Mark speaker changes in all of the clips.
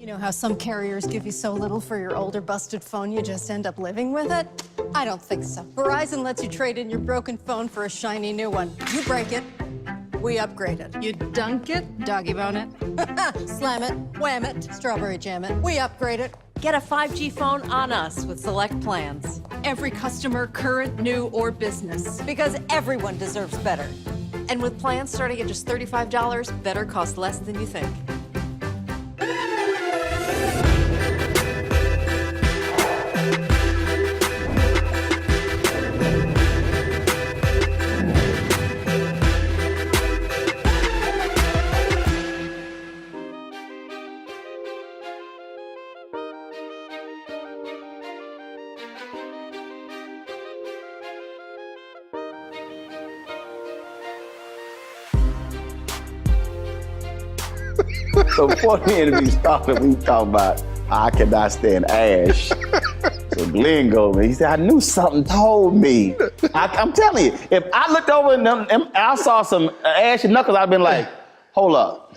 Speaker 1: You know how some carriers give you so little for your older busted phone you just end up living with it? I don't think so. Verizon lets you trade in your broken phone for a shiny new one. You break it, we upgrade it.
Speaker 2: You dunk it, doggy bone it.
Speaker 1: Slam it, wham it, strawberry jam it. We upgrade it.
Speaker 2: Get a 5G phone on us with select plans. Every customer, current, new, or business.
Speaker 1: Because everyone deserves better.
Speaker 2: And with plans starting at just $35, better costs less than you think.
Speaker 3: So before the interview started, we talking about I cannot stand ash. So Glynn goes, he said, I knew something told me. I'm telling you, if I looked over and I saw some ashy knuckles, I'd been like, hold up.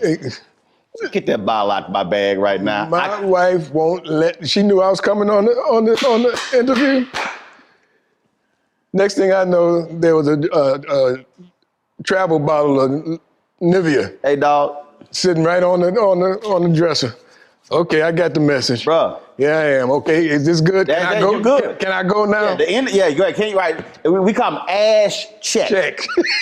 Speaker 3: Get that bottle out of my bag right now.
Speaker 4: My wife won't let, she knew I was coming on the interview. Next thing I know, there was a travel bottle of Nivea.
Speaker 3: Hey, dog.
Speaker 4: Sitting right on the dresser. Okay, I got the message.
Speaker 3: Bruh.
Speaker 4: Yeah, I am. Okay, is this good? Can I go?
Speaker 3: You good.
Speaker 4: Can I go now?
Speaker 3: Yeah, go ahead. Can you write? We call them ash check.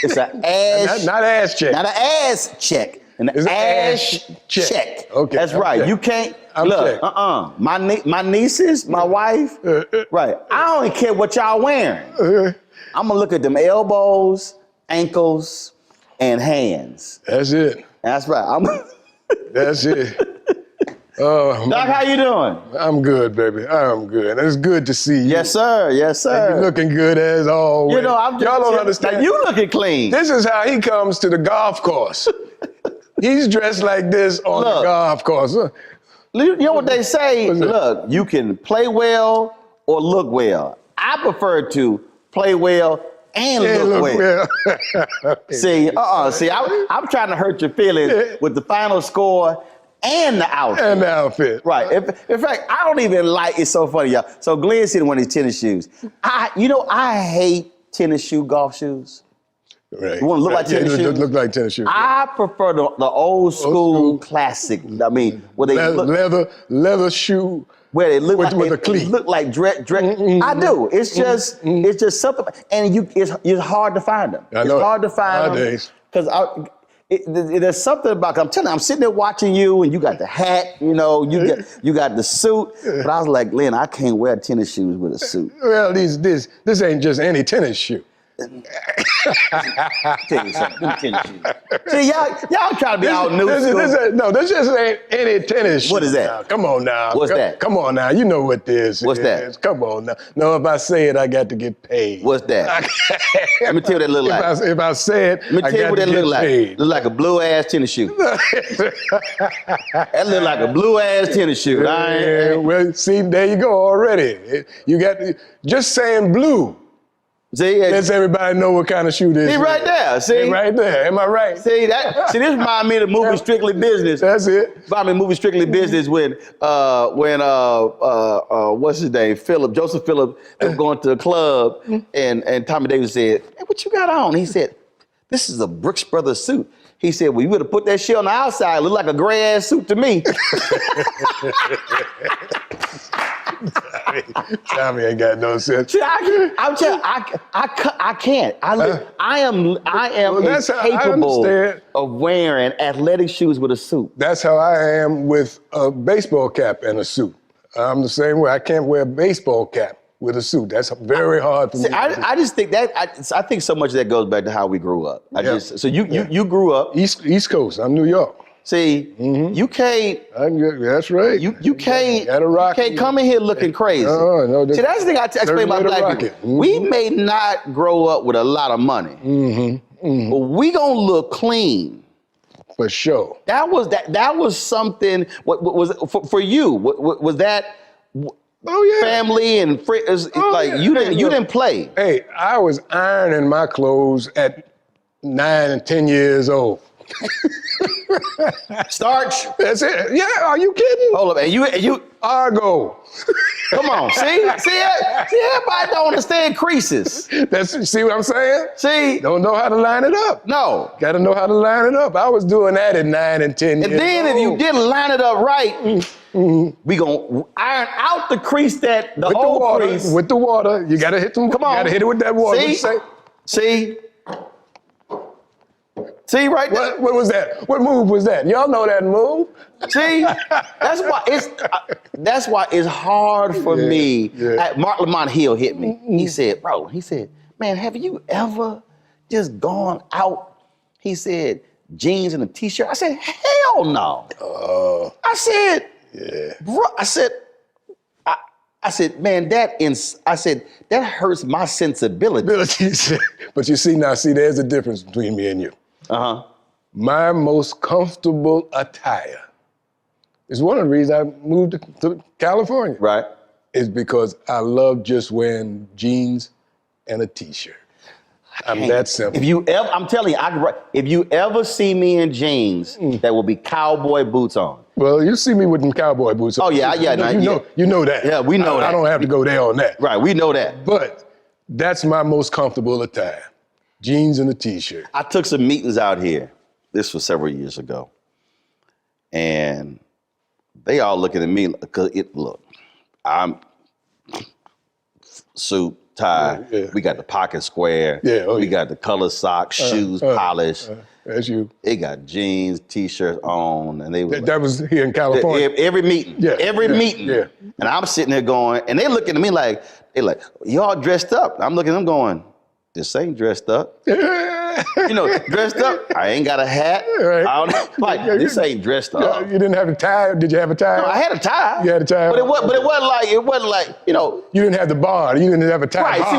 Speaker 3: It's an ash.
Speaker 4: not ass check.
Speaker 3: Not an ass check. An ash check.
Speaker 4: Okay.
Speaker 3: That's right.
Speaker 4: Okay.
Speaker 3: You can't.
Speaker 4: I'm
Speaker 3: Look, my nieces, my wife, right. I don't even care what y'all wearing. I'm gonna look at them elbows, ankles, and hands.
Speaker 4: That's it.
Speaker 3: That's right.
Speaker 4: That's it. Oh,
Speaker 3: Doc, how you doing?
Speaker 4: I'm good, baby. I'm good. It's good to see you.
Speaker 3: Yes, sir. Yes, sir.
Speaker 4: You're looking good as always.
Speaker 3: You know, I'm just,
Speaker 4: y'all don't understand.
Speaker 3: Now you looking clean.
Speaker 4: This is how he comes to the golf course. He's dressed like this on the golf course.
Speaker 3: You know what they say? Look, you can play well or look well. I prefer to play well and look well. See, I'm trying to hurt your feelings with the final score and the outfit.
Speaker 4: And the outfit.
Speaker 3: Right. In fact, I don't even like, it's so funny, y'all. So Glynn sitting in one of these tennis shoes. I hate tennis shoe, golf shoes.
Speaker 4: Right.
Speaker 3: You want to look like tennis shoes?
Speaker 4: Look like tennis shoes.
Speaker 3: I prefer the old school classic. I mean, where they
Speaker 4: leather shoe.
Speaker 3: Where they look
Speaker 4: with a cleat.
Speaker 3: Look like dress. I do. It's just something, and it's hard to find them.
Speaker 4: I know
Speaker 3: it's hard to find
Speaker 4: nowadays.
Speaker 3: Because there's something about. I'm telling you, I'm sitting there watching you, and you got the hat. You know, you got the suit. But I was like, Glynn, I can't wear tennis shoes with a suit.
Speaker 4: Well, this ain't just any tennis shoe.
Speaker 3: Tell you something, tennis shoes. See, y'all try to be all new school.
Speaker 4: This just ain't any tennis shoe.
Speaker 3: What is that?
Speaker 4: Now. Come on now.
Speaker 3: What's that?
Speaker 4: Come on now. You know what this is.
Speaker 3: What's that?
Speaker 4: Come on now. No, if I say it, I got to get paid.
Speaker 3: What's that? Let me tell you what that look like.
Speaker 4: If I say it,
Speaker 3: Let me
Speaker 4: I
Speaker 3: tell you
Speaker 4: got
Speaker 3: what
Speaker 4: to
Speaker 3: that
Speaker 4: get
Speaker 3: look
Speaker 4: paid.
Speaker 3: like. Look like a blue ass tennis shoe. That look like a blue ass tennis shoe.
Speaker 4: Well, see, there you go already. You got just saying blue.
Speaker 3: See,
Speaker 4: lets everybody know what kind of shoe this is.
Speaker 3: See right there. See
Speaker 4: right there. Am I right?
Speaker 3: See that? See, this reminds me of the movie Strictly Business.
Speaker 4: That's it.
Speaker 3: Remind me of the movie Strictly Business when what's his name? Joseph Phillips was going to the club and Tommy Davis said, "Hey, what you got on?" He said, "This is a Brooks Brothers suit." He said, "Well, you better put that shit on the outside. It look like a gray ass suit to me."
Speaker 4: Tommy ain't got no sense.
Speaker 3: See, I can't. I am incapable of wearing athletic shoes with a suit.
Speaker 4: That's how I am with a baseball cap and a suit. I'm the same way. I can't wear a baseball cap with a suit. That's very hard for me.
Speaker 3: I just think that I think so much of that goes back to how we grew up. You grew up
Speaker 4: East Coast. I'm New York.
Speaker 3: See, you can't.
Speaker 4: That's right.
Speaker 3: You can't come in here looking crazy.
Speaker 4: No,
Speaker 3: see, that's the thing I explain about black people. We may not grow up with a lot of money, but we gonna look clean.
Speaker 4: For sure.
Speaker 3: That was something. What was for you? Was that? Family and friends. You didn't play.
Speaker 4: Hey, I was ironing my clothes at 9 and 10 years old.
Speaker 3: Starch.
Speaker 4: That's it. Yeah, are you kidding?
Speaker 3: Hold up, and you.
Speaker 4: Argo.
Speaker 3: Come on, see, everybody don't understand creases.
Speaker 4: See what I'm saying?
Speaker 3: See,
Speaker 4: Don't know how to line it up.
Speaker 3: no.
Speaker 4: Got to know how to line it up. I was doing that at 9 and 10
Speaker 3: And
Speaker 4: years
Speaker 3: then if
Speaker 4: old.
Speaker 3: you didn't line it up right, we gonna iron out the crease that the
Speaker 4: with
Speaker 3: old
Speaker 4: the water,
Speaker 3: crease.
Speaker 4: with the water, you gotta hit them.
Speaker 3: Come on,
Speaker 4: You gotta hit it with that water.
Speaker 3: See, see right there.
Speaker 4: What was that? What move was that? Y'all know that move.
Speaker 3: See, that's why it's hard for me. Mark Lamont Hill hit me. He said, Roland, he said, man, have you ever just gone out? He said, jeans and a t-shirt. I said, hell no. I said, bro, I said, man, that hurts my sensibilities.
Speaker 4: But you see, there's a difference between me and you. My most comfortable attire is one of the reasons I moved to California.
Speaker 3: Right.
Speaker 4: Is because I love just wearing jeans and a t-shirt. I'm that simple.
Speaker 3: I'm telling you, if you ever see me in jeans, that will be cowboy boots on.
Speaker 4: Well, you see me with them cowboy boots on.
Speaker 3: Oh yeah,
Speaker 4: You know that.
Speaker 3: Yeah, we know that.
Speaker 4: I don't have to go there on that.
Speaker 3: Right, we know that.
Speaker 4: But that's my most comfortable attire. Jeans and a t-shirt.
Speaker 3: I took some meetings out here. This was several years ago. And they all looking at me, because I'm suit, tie, we got the pocket square, we got the color socks, shoes, polish.
Speaker 4: That's you.
Speaker 3: They got jeans, t-shirts on, and they were
Speaker 4: that was here in California.
Speaker 3: Every meeting, every meeting. Yeah. And I'm sitting there going, and they looking at me like, y'all dressed up. I'm looking at them going, this ain't dressed up. Dressed up. I ain't got a hat. Right. This ain't dressed up.
Speaker 4: You didn't have a tie? Did you have a tie?
Speaker 3: No, I had a tie.
Speaker 4: You had a tie.
Speaker 3: But it wasn't like. You
Speaker 4: didn't have the bar. You didn't have a tie.
Speaker 3: Right. See,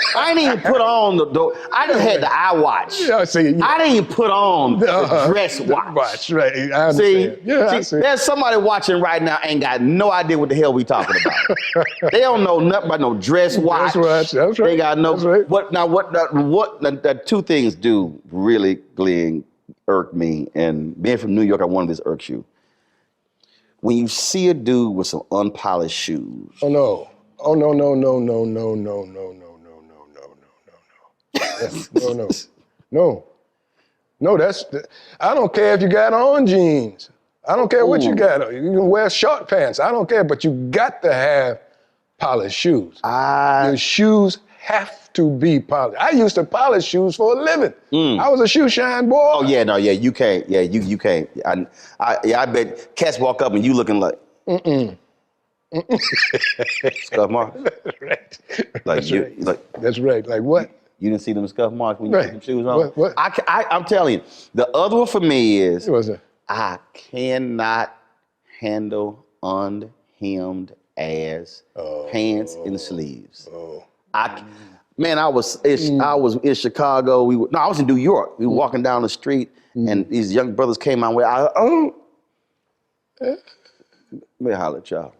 Speaker 3: I didn't even put on the. I just had the iWatch.
Speaker 4: Yeah, see. Yeah.
Speaker 3: I didn't even put on the dress watch.
Speaker 4: Right. I understand.
Speaker 3: I see. There's somebody watching right now ain't got no idea what the hell we talking about. They don't know nothing about no dress watch.
Speaker 4: That's right.
Speaker 3: They got no.
Speaker 4: That's right.
Speaker 3: What two things do really, Glenn, irk me, and being from New York, I wanted this irks you. When you see a dude with some unpolished shoes.
Speaker 4: Oh no. No. No, I don't care if you got on jeans. I don't care what you got. You can wear short pants. I don't care, but you got to have polished shoes. Your shoes have to be polished. I used to polish shoes for a living. I was a shoe shine boy.
Speaker 3: Oh yeah, no, yeah, you can't. Yeah, you can't. I bet cats walk up and you looking like. Scuff marks.
Speaker 4: Right.
Speaker 3: That's
Speaker 4: right. Like what?
Speaker 3: You didn't see them scuff marks when you put them shoes on?
Speaker 4: What?
Speaker 3: I'm telling you, the other one for me is
Speaker 4: What's that?
Speaker 3: I cannot handle unhemmed ass pants and sleeves. I was in Chicago. I was in New York. We were walking down the street, and these young brothers came my way. Let me holler at y'all.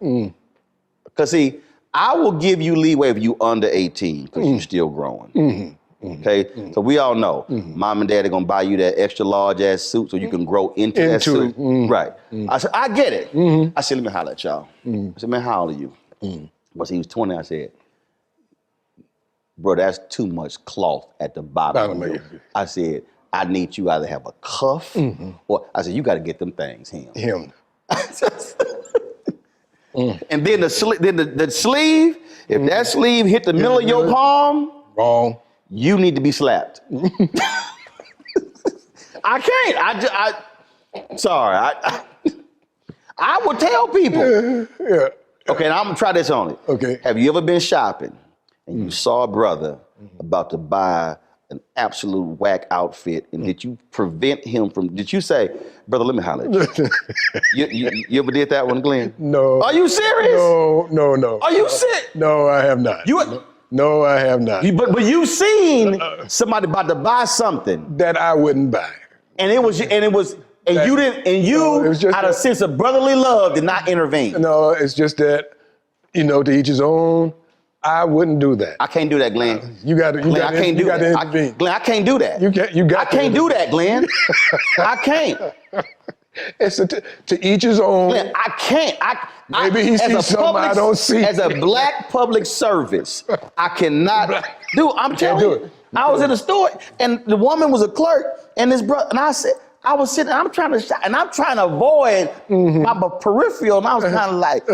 Speaker 3: Because see, I will give you leeway if you under 18, because you're still growing. Okay, so we all know, mom and dad are gonna buy you that extra large ass suit so you can grow into that suit. Right. I said, I get it. I said, let me holler at y'all. I said, man, how old are you? But he was 20. I said, bro, that's too much cloth at the bottom of you. I said, I need you either have a cuff or I said, you got to get them things hemmed. And then the sleeve, if that sleeve hit the middle of your palm,
Speaker 4: wrong.
Speaker 3: You need to be slapped. I can't. Sorry. I would tell people.
Speaker 4: Yeah.
Speaker 3: Okay, now I'm gonna try this on it.
Speaker 4: Okay.
Speaker 3: Have you ever been shopping and you saw a brother about to buy an absolute whack outfit, and did you prevent him from? Did you say, brother, let me holler at you? You ever did that one, Glenn?
Speaker 4: No.
Speaker 3: Are you serious?
Speaker 4: No.
Speaker 3: Are you sick?
Speaker 4: No, I have not. No, I have not.
Speaker 3: But you've seen somebody about to buy something
Speaker 4: that I wouldn't buy,
Speaker 3: and you out of sense of brotherly love did not intervene.
Speaker 4: No, it's just that, to each his own. I wouldn't do that.
Speaker 3: I can't do that, Glenn.
Speaker 4: You got to intervene.
Speaker 3: Glenn, I can't do that.
Speaker 4: I
Speaker 3: can't do that, Glenn. I can't.
Speaker 4: It's to each his own.
Speaker 3: Glenn, I can't.
Speaker 4: Maybe he sees something I don't see.
Speaker 3: As a black public service, I cannot do. I'm telling you. I was in the store and the woman was a clerk and this brother and I was sitting. I'm trying to avoid my peripheral and I was kind of like,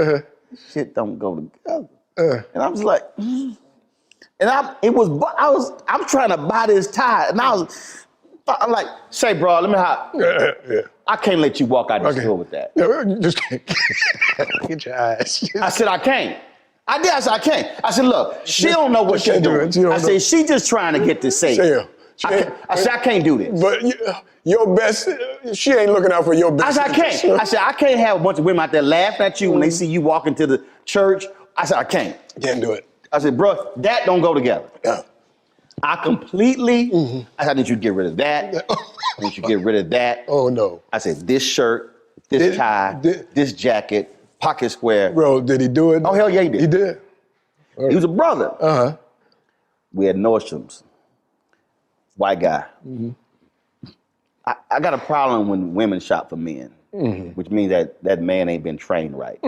Speaker 3: shit don't go together. And I was like, and I'm trying to buy this tie and I'm like, say, bro, let me have. I can't let you walk out the store with that.
Speaker 4: No, you just can't. Get your eyes.
Speaker 3: I said, I can't. I said, I can't. I said, look, she don't know what she's doing. I said, she just trying to get this safe. I said, I can't do this.
Speaker 4: But your best, she ain't looking out for your best.
Speaker 3: I said, I can't. I said, I can't have a bunch of women out there laughing at you when they see you walk into the church. I said, I can't.
Speaker 4: Can't do it.
Speaker 3: I said, bro, that don't go together.
Speaker 4: Yeah.
Speaker 3: I completely, I said, I need you to get rid of that. I need you to get rid of that.
Speaker 4: Oh, no.
Speaker 3: I said, this shirt, this tie, this jacket, pocket square.
Speaker 4: Bro, did he do it?
Speaker 3: Oh, hell yeah, he did.
Speaker 4: He did?
Speaker 3: He was a brother.
Speaker 4: Uh-huh.
Speaker 3: We had Nordstrom's. White guy. I got a problem when women shop for men, which means that man ain't been trained right.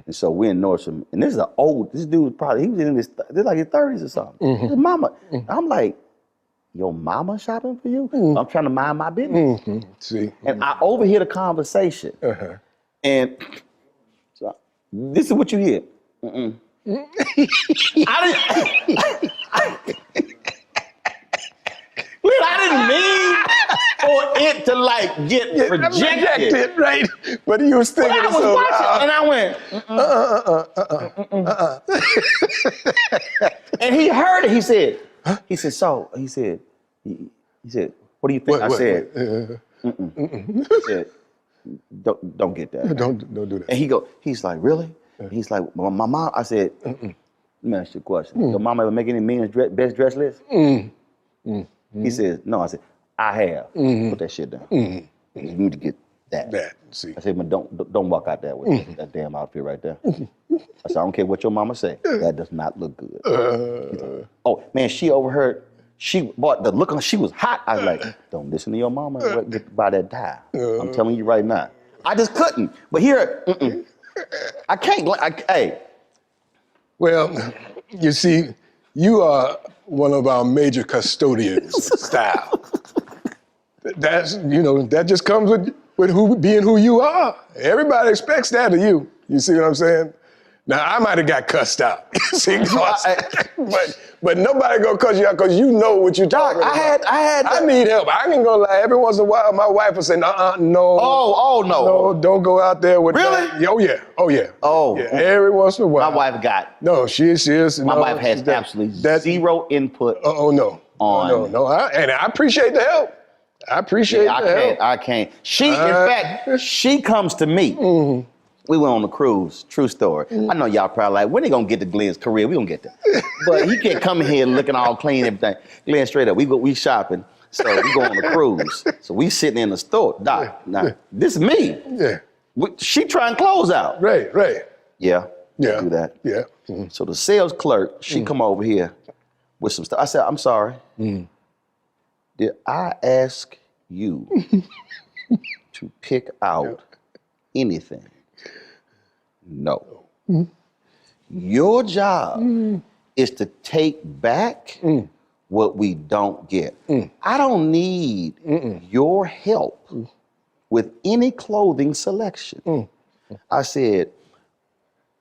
Speaker 3: And so we're in Nordstrom, and this dude probably, he was in his 30s or something. His mama. I'm like, your mama shopping for you? I'm trying to mind my business.
Speaker 4: See.
Speaker 3: And I overhear the conversation. And so this is what you hear. I didn't mean for it to like get projected.
Speaker 4: Right? But he was thinking
Speaker 3: I was watching, and I went, And he heard it. He said, what do you think? I said, He said, don't get that.
Speaker 4: Don't do that.
Speaker 3: And he's like, really? He's like, well, my mom, I said, let me ask you a question. Your mom ever make any men's best dress list? He says, no. I said, I have. Put that shit down. You need to get that.
Speaker 4: See.
Speaker 3: I said, but don't walk out there with that damn outfit right there. I said, I don't care what your mama say. That does not look good. Like, oh, man, she overheard. She bought the look on. She was hot. I was like, don't listen to your mama. Buy that tie. I'm telling you right now. I just couldn't. But here, I can't. Hey.
Speaker 4: Well, you see, you are one of our major custodians of style. That just comes with being who you are. Everybody expects that of you. You see what I'm saying? Now, I might have got cussed out. See, but nobody gonna cuss you out because you know what you're talking about. I need help. I ain't gonna lie. Every once in a while, my wife will say, no.
Speaker 3: Oh, no.
Speaker 4: No, don't go out there with
Speaker 3: Really?
Speaker 4: that. Oh, yeah.
Speaker 3: Oh.
Speaker 4: Yeah, every once in a while.
Speaker 3: My wife got.
Speaker 4: No, she is.
Speaker 3: My wife has absolutely zero input.
Speaker 4: No. No. And I appreciate the help. I appreciate the help.
Speaker 3: I can't. In fact, she comes to me. We went on a cruise, true story. I know y'all probably like, when they gonna get to Glenn's career? We gonna get there. But he can't come here looking all clean and everything. Glenn, straight up, we shopping. So we go on a cruise. So we sitting in the store. Doc, now, this is me.
Speaker 4: Yeah.
Speaker 3: She trying clothes out.
Speaker 4: Right.
Speaker 3: Yeah. Do that.
Speaker 4: Yeah.
Speaker 3: So the sales clerk, she come over here with some stuff. I said, I'm sorry. Did I ask you to pick out anything? No. Your job is to take back what we don't get. I don't need your help with any clothing selection. I said,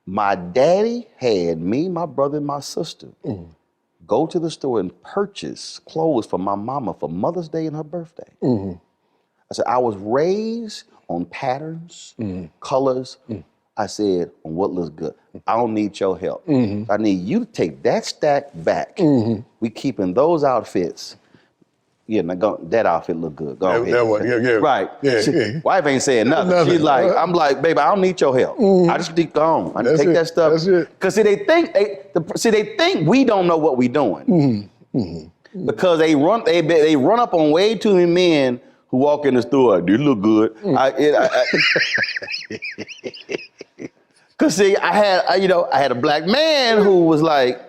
Speaker 3: my daddy had me, my brother, and my sister go to the store and purchase clothes for my mama for Mother's Day and her birthday. I said, I was raised on patterns, colors. I said, on what looks good. I don't need your help. I need you to take that stack back. We keeping those outfits. Yeah, now that outfit look good. Go ahead.
Speaker 4: That one, yeah.
Speaker 3: Right. Wife ain't saying nothing. She's like, I'm like, baby, I don't need your help. I just need to go home. I take that stuff.
Speaker 4: That's it.
Speaker 3: Because they think we don't know what we doing. Because they run up on way too many men who walk in the store like, you look good. Cause see, I had a black man who was like,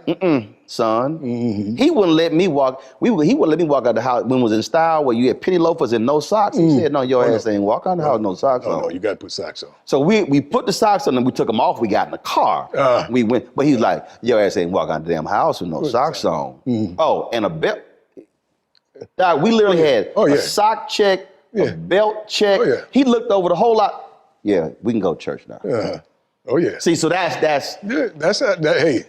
Speaker 3: son.
Speaker 4: Mm-hmm.
Speaker 3: He wouldn't let me walk. He wouldn't let me walk out the house when it was in style where you had penny loafers and no socks. He said, no, your ass ain't walk out the house with no socks on.
Speaker 4: No, you got to put socks on.
Speaker 3: So we put the socks on and we took them off. We got in the car. We went, but he was like, your ass ain't walk out the damn house with no socks on. Oh, and a belt. Dog, we literally had a sock check, a belt check. He looked over the whole lot. Yeah, we can go to church now.
Speaker 4: Oh yeah.
Speaker 3: See, so that's
Speaker 4: hey,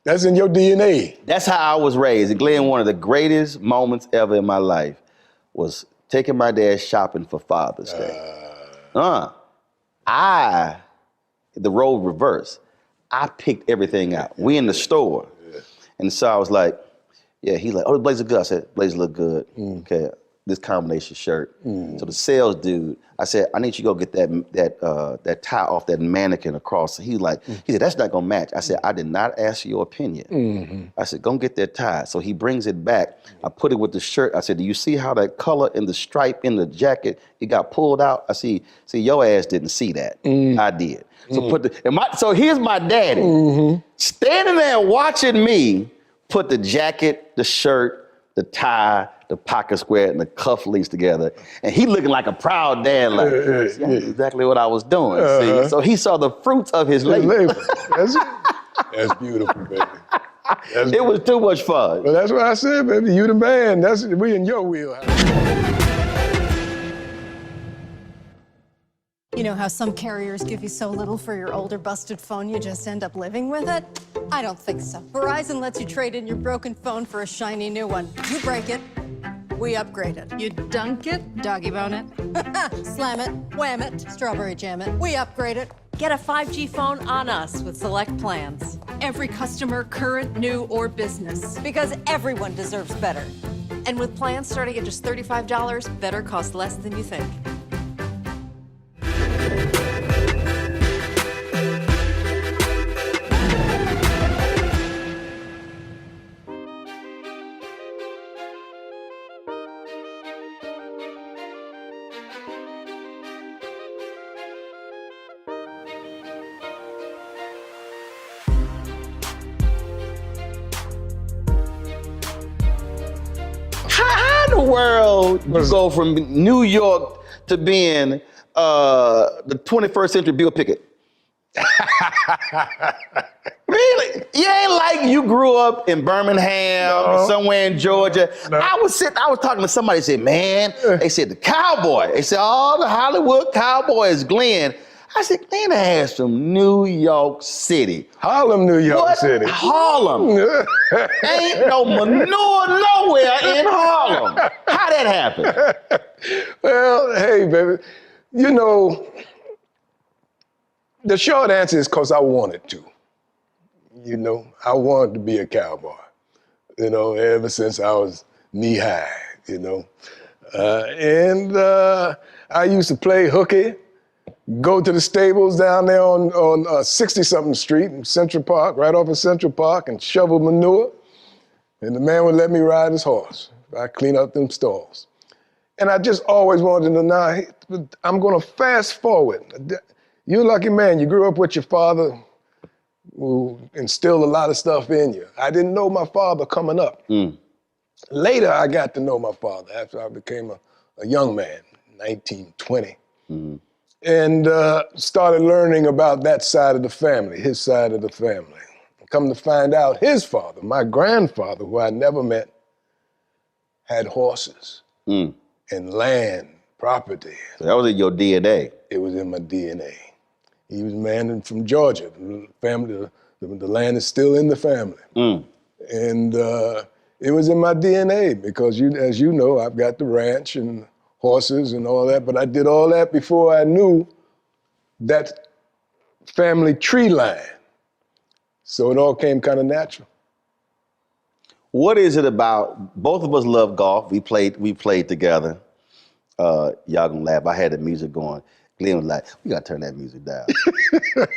Speaker 4: that's in your DNA.
Speaker 3: That's how I was raised. And Glenn, one of the greatest moments ever in my life was taking my dad shopping for Father's Day. The role reversed. I picked everything out. We in the store. And so I was like, he's like, oh, the blazer good. I said, blazer look good. Okay, this combination shirt. So the sales dude, I said, I need you to go get that tie off that mannequin across. He said, that's not gonna match. I said, I did not ask your opinion. I said, go get that tie. So he brings it back. I put it with the shirt. I said, do you see how that color in the stripe in the jacket, it got pulled out? I see your ass didn't see that. I did. So so here's my daddy standing there watching me put the jacket, the shirt, the tie, the pocket square, and the cufflinks together. And he looking like a proud dad, like, that's exactly what I was doing. See? So he saw the fruits of his labor.
Speaker 4: That's beautiful, baby.
Speaker 3: It was too much fun.
Speaker 4: Well, that's what I said, baby. You the man. We in your wheelhouse.
Speaker 1: You know how some carriers give you so little for your older busted phone you just end up living with it? I don't think so. Verizon lets you trade in your broken phone for a shiny new one. You break it, we upgrade it.
Speaker 2: You dunk it, doggy bone it.
Speaker 1: Slam it, wham it, strawberry jam it. We upgrade it.
Speaker 2: Get a 5G phone on us with select plans. Every customer, current, new, or business.
Speaker 1: Because everyone deserves better.
Speaker 2: And with plans starting at just $35, better costs less than you think.
Speaker 3: How in the world you go from New York to being the 21st century Bill Pickett? Really? You ain't like you grew up in Birmingham, somewhere in Georgia. No. I was talking to somebody, said, man, they said the cowboy. They said, all the Hollywood cowboys, Glenn. I said, Glenn has from New York City.
Speaker 4: Harlem, New York City.
Speaker 3: Harlem. Ain't no manure nowhere in Harlem. How that happen?
Speaker 4: Well, hey, baby, you know, the short answer is because I wanted to. You know, I wanted to be a cowboy, you know, ever since I was knee-high, you know. And I used to play hooky, go to the stables down there on 60-something Street in Central Park, right off of Central Park, and shovel manure. And the man would let me ride his horse. I clean up them stalls. And I just always wanted to know, hey, I'm gonna fast forward. You're a lucky man, you grew up with your father who instilled a lot of stuff in you. I didn't know my father coming up. Later, I got to know my father after I became a young man, 19, 20. And started learning about that side of the family, his side of the family. Come to find out, his father, my grandfather, who I never met, had horses and land, property.
Speaker 3: So that was in your DNA.
Speaker 4: It was in my DNA. He was a man from Georgia. The family, the land is still in the family. And it was in my DNA because, as you know, I've got the ranch and horses and all that, but I did all that before I knew that family tree line. So it all came kind of natural.
Speaker 3: What is it about, both of us love golf, we played together. Y'all gonna laugh, I had the music going. Glenn was like, we gotta turn that music down.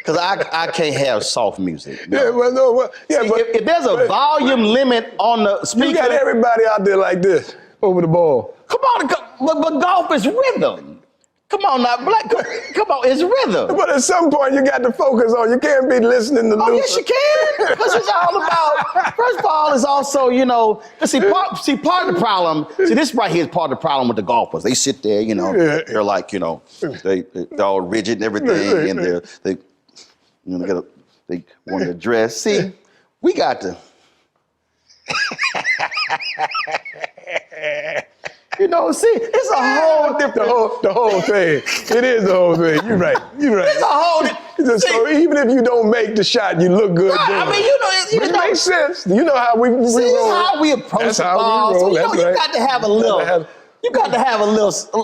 Speaker 3: Cause I can't have soft music. No.
Speaker 4: Yeah, well, no, well, yeah,
Speaker 3: see,
Speaker 4: but
Speaker 3: if there's a volume limit on the speaker.
Speaker 4: You got everybody out there like this, over the ball.
Speaker 3: Come on, but golf is rhythm. Come on now, Black. Come on, it's rhythm.
Speaker 4: But at some point, you got to focus on. You can't be listening to Luther.
Speaker 3: Oh, yes, you can. Because it's all about. First of all, it's also, you know. See, part of the problem. See, this right here is part of the problem with the golfers. They sit there, you know.
Speaker 4: Yeah.
Speaker 3: They're like, you know, they're all rigid and everything, and they want to dress. See, we got to. You know, see, it's a whole different...
Speaker 4: The whole thing. It is the whole thing. You're right.
Speaker 3: It's a whole...
Speaker 4: So even if you don't make the shot, you look good.
Speaker 3: I mean, you know...
Speaker 4: It makes sense. You know how we roll.
Speaker 3: This is how we approach the ball. So, you know, you got to have a little... You got to have a little something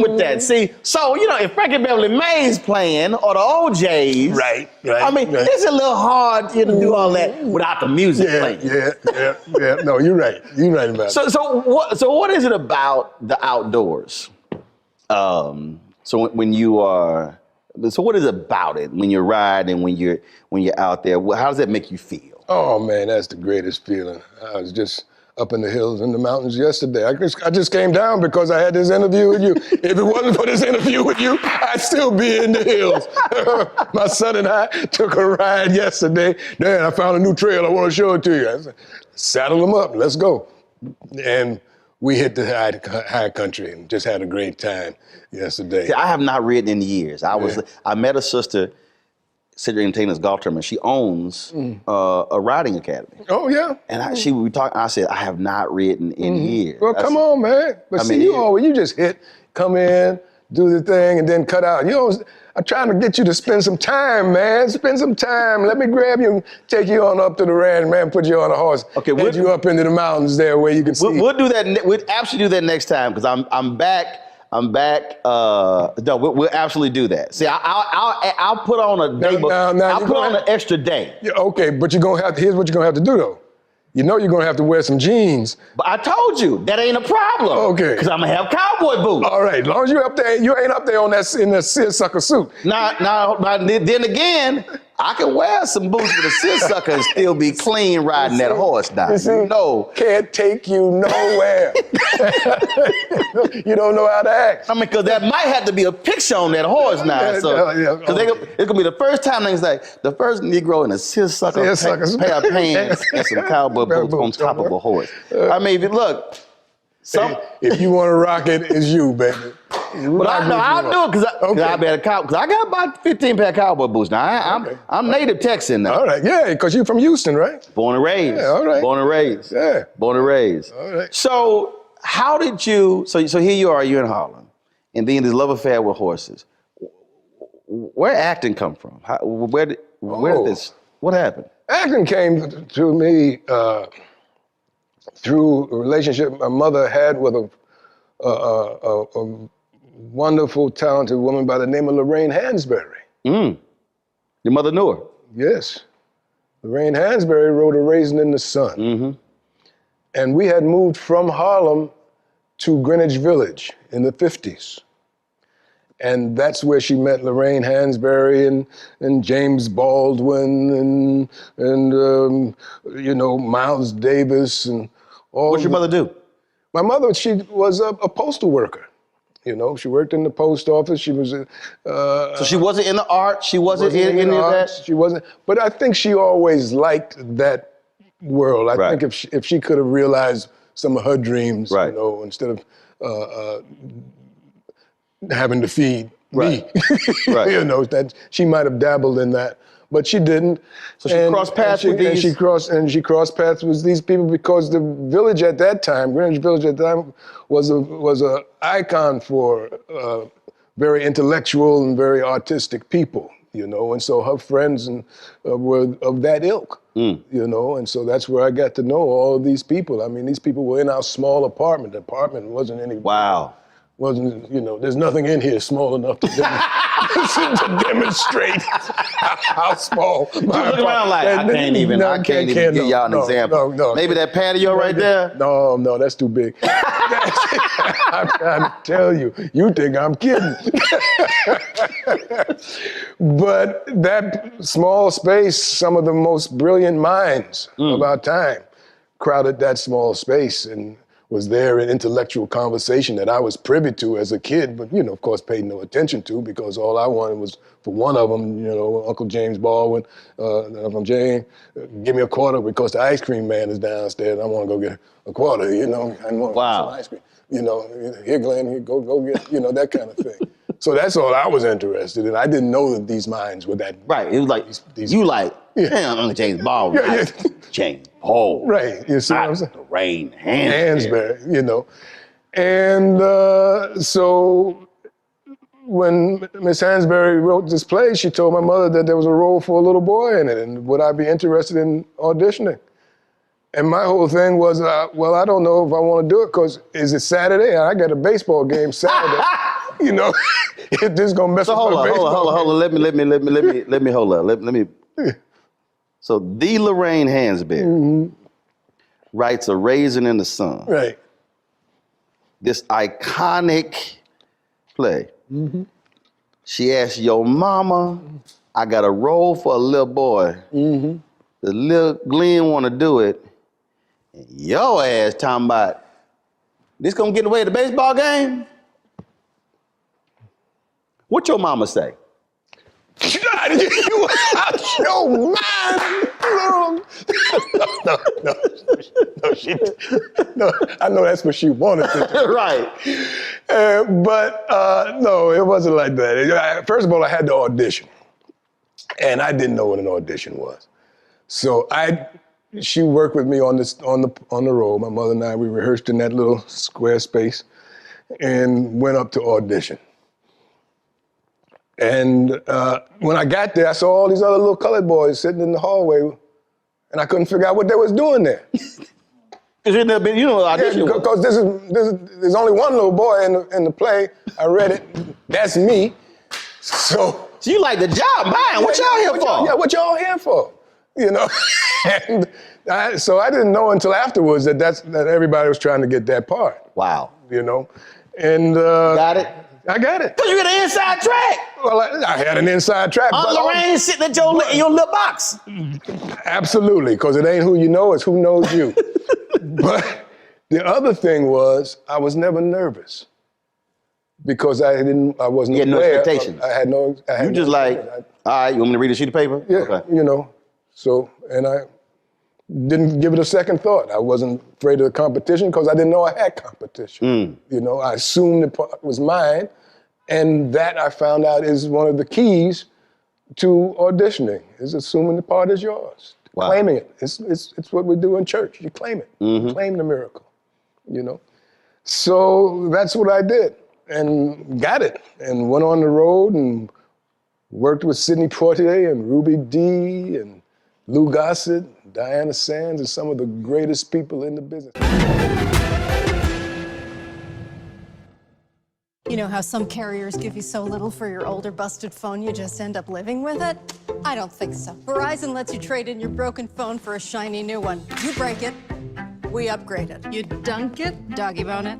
Speaker 3: with that. See, so, you know, if Frankie Beverly Mays playing or the OJs,
Speaker 4: right.
Speaker 3: I mean, it's a little hard to do all that without the music playing.
Speaker 4: Yeah. No, you're right. You're right about it.
Speaker 3: So what is it about the outdoors? So when you are, so what is it about it when you're riding, when you're out there? How does that make you feel?
Speaker 4: Oh man, that's the greatest feeling. I was just up in the hills and the mountains yesterday. I just came down because I had this interview with you. If it wasn't for this interview with you, I'd still be in the hills. My son and I took a ride yesterday. Dad, I found a new trail. I want to show it to you. I said, saddle them up. Let's go. And we hit the high country and just had a great time yesterday.
Speaker 3: See, I have not ridden in years. I met a sister, Cedric and Tina's Golf Tournament. She owns a riding academy.
Speaker 4: Oh, yeah?
Speaker 3: And she would be talking, I said, I have not ridden in years.
Speaker 4: Well, come on, man. But you just come in, do the thing, and then cut out. You know, I'm trying to get you to spend some time, man. Spend some time. Let me grab you and take you on up to the ranch, man, put you on a horse. Okay, get you up into the mountains there where you can see.
Speaker 3: We'll do that. We'll absolutely do that next time because I'm back. No, we'll absolutely do that. See, I'll put on a day, I'll put on an extra day.
Speaker 4: Yeah, okay, but here's what you're gonna have to do though. You know you're gonna have to wear some jeans.
Speaker 3: But I told you that ain't a problem.
Speaker 4: Okay.
Speaker 3: Because I'm gonna have cowboy boots.
Speaker 4: All right, as long as you're up there, you ain't up there in that seersucker suit.
Speaker 3: Now, then again, I can wear some boots with a seersucker and still be clean riding that horse down. No.
Speaker 4: Can't take you nowhere. You don't know how to act.
Speaker 3: I mean, because that might have to be a picture on that horse now. So, it's gonna be the first time they say the first Negro in a seersucker pair of pants and some cowboy boots on top of a horse. I mean, look.
Speaker 4: If you want to rock it, it's you, baby.
Speaker 3: But I'll do it because I got about 15 pair of cowboy boots now. I'm native Texan now.
Speaker 4: All right, yeah, because you're from Houston, right?
Speaker 3: Born and raised.
Speaker 4: Yeah, all right.
Speaker 3: Born and raised.
Speaker 4: Yeah.
Speaker 3: Born and raised.
Speaker 4: All right.
Speaker 3: So how did you? So here you are. You're in Harlem, and then this love affair with horses. Where acting come from? Where did this? What happened?
Speaker 4: Acting came to me through a relationship my mother had with a wonderful, talented woman by the name of Lorraine Hansberry.
Speaker 3: Your mother knew her?
Speaker 4: Yes. Lorraine Hansberry wrote A Raisin in the Sun.
Speaker 3: Mm-hmm.
Speaker 4: And we had moved from Harlem to Greenwich Village in the 50s. And that's where she met Lorraine Hansberry and James Baldwin and Miles Davis and all.
Speaker 3: What'd your mother do?
Speaker 4: My mother, she was a postal worker. You know, she worked in the post office. She was
Speaker 3: so she wasn't in the art. She wasn't in any of that.
Speaker 4: She wasn't. But I think she always liked that world. I think if she could have realized some of her dreams, instead of having to feed me, that she might have dabbled in that. But she didn't. So she crossed paths with these. And she crossed paths with these people because the village at that time, Greenwich Village at that time, was a icon for very intellectual and very artistic people, and so her friends were of that ilk, and so that's where I got to know all of these people. I mean, these people were in our small apartment. The apartment wasn't any.
Speaker 3: Wow.
Speaker 4: Wasn't, there's nothing in here small enough to demonstrate how small my
Speaker 3: look around like, I can't even give y'all an example. No. Maybe that patio right there?
Speaker 4: No, that's too big. I'm trying to tell you, you think I'm kidding. But that small space, some of the most brilliant minds of our time crowded that small space. And was there in intellectual conversation that I was privy to as a kid, but, you know, of course, paid no attention to because all I wanted was for one of them, you know, Uncle James Baldwin, Uncle James, give me a quarter because the ice cream man is downstairs. I want to go get a quarter, you know. I want some ice cream. You know, here, Glenn, here, go get, you know, that kind of thing. So that's all I was interested in. I didn't know that these minds were that.
Speaker 3: Right, it was like, you like, damn, Uncle James Baldwin.
Speaker 4: Yeah.
Speaker 3: James Baldwin.
Speaker 4: Right, you see what I'm saying?
Speaker 3: Lorraine
Speaker 4: Hansberry, you know. And so when Miss Hansberry wrote this play, she told my mother that there was a role for a little boy in it, and would I be interested in auditioning? And my whole thing was, well, I don't know if I want to do it because is it Saturday? I got a baseball game Saturday. You know, if this is gonna mess up my baseball.
Speaker 3: Hold on. Let me hold up. Let me. So the Lorraine Hansberry writes A Raisin in the Sun.
Speaker 4: Right.
Speaker 3: This iconic play. She asked your mama, I got a role for a little boy. The little Glynn want to do it. And your ass talking about, this gonna get away at the baseball game? What your mama say?
Speaker 4: You out your mind. No, I know that's what she wanted to do.
Speaker 3: Right.
Speaker 4: But no, it wasn't like that. First of all, I had to audition. And I didn't know what an audition was. So she worked with me on the road. My mother and I, we rehearsed in that little square space and went up to audition. And when I got there, I saw all these other little colored boys sitting in the hallway, and I couldn't figure out what they was doing there.
Speaker 3: Because you know, audition.
Speaker 4: Yeah, because there's only one little boy in the play. I read it. That's me. So
Speaker 3: you like the job, man. What y'all here for?
Speaker 4: Yeah, what y'all here for? You know. And so I didn't know until afterwards that everybody was trying to get that part.
Speaker 3: Wow.
Speaker 4: You know, and
Speaker 3: got it.
Speaker 4: I got it.
Speaker 3: Because you got an inside track.
Speaker 4: Well, I had an inside track.
Speaker 3: Lorraine sitting at your little box.
Speaker 4: Absolutely, because it ain't who you know, it's who knows you. But the other thing was, I was never nervous because I wasn't
Speaker 3: You had no expectations.
Speaker 4: I had no.
Speaker 3: You just like, all right, you want me to read a sheet of paper?
Speaker 4: Yeah,
Speaker 3: okay.
Speaker 4: You know. So, and I didn't give it a second thought. I wasn't afraid of the competition because I didn't know I had competition. You know, I assumed the part was mine. And that I found out is one of the keys to auditioning, is assuming the part is yours. Wow. Claiming it. It's what we do in church. You claim it. You claim the miracle, you know? So that's what I did and got it and went on the road and worked with Sidney Poitier and Ruby Dee and Lou Gossett, Diana Sands, and some of the greatest people in the business.
Speaker 1: You know how some carriers give you so little for your older busted phone you just end up living with it? I don't think so. Verizon lets you trade in your broken phone for a shiny new one. You break it, we upgrade it.
Speaker 2: You dunk it, doggy bone it.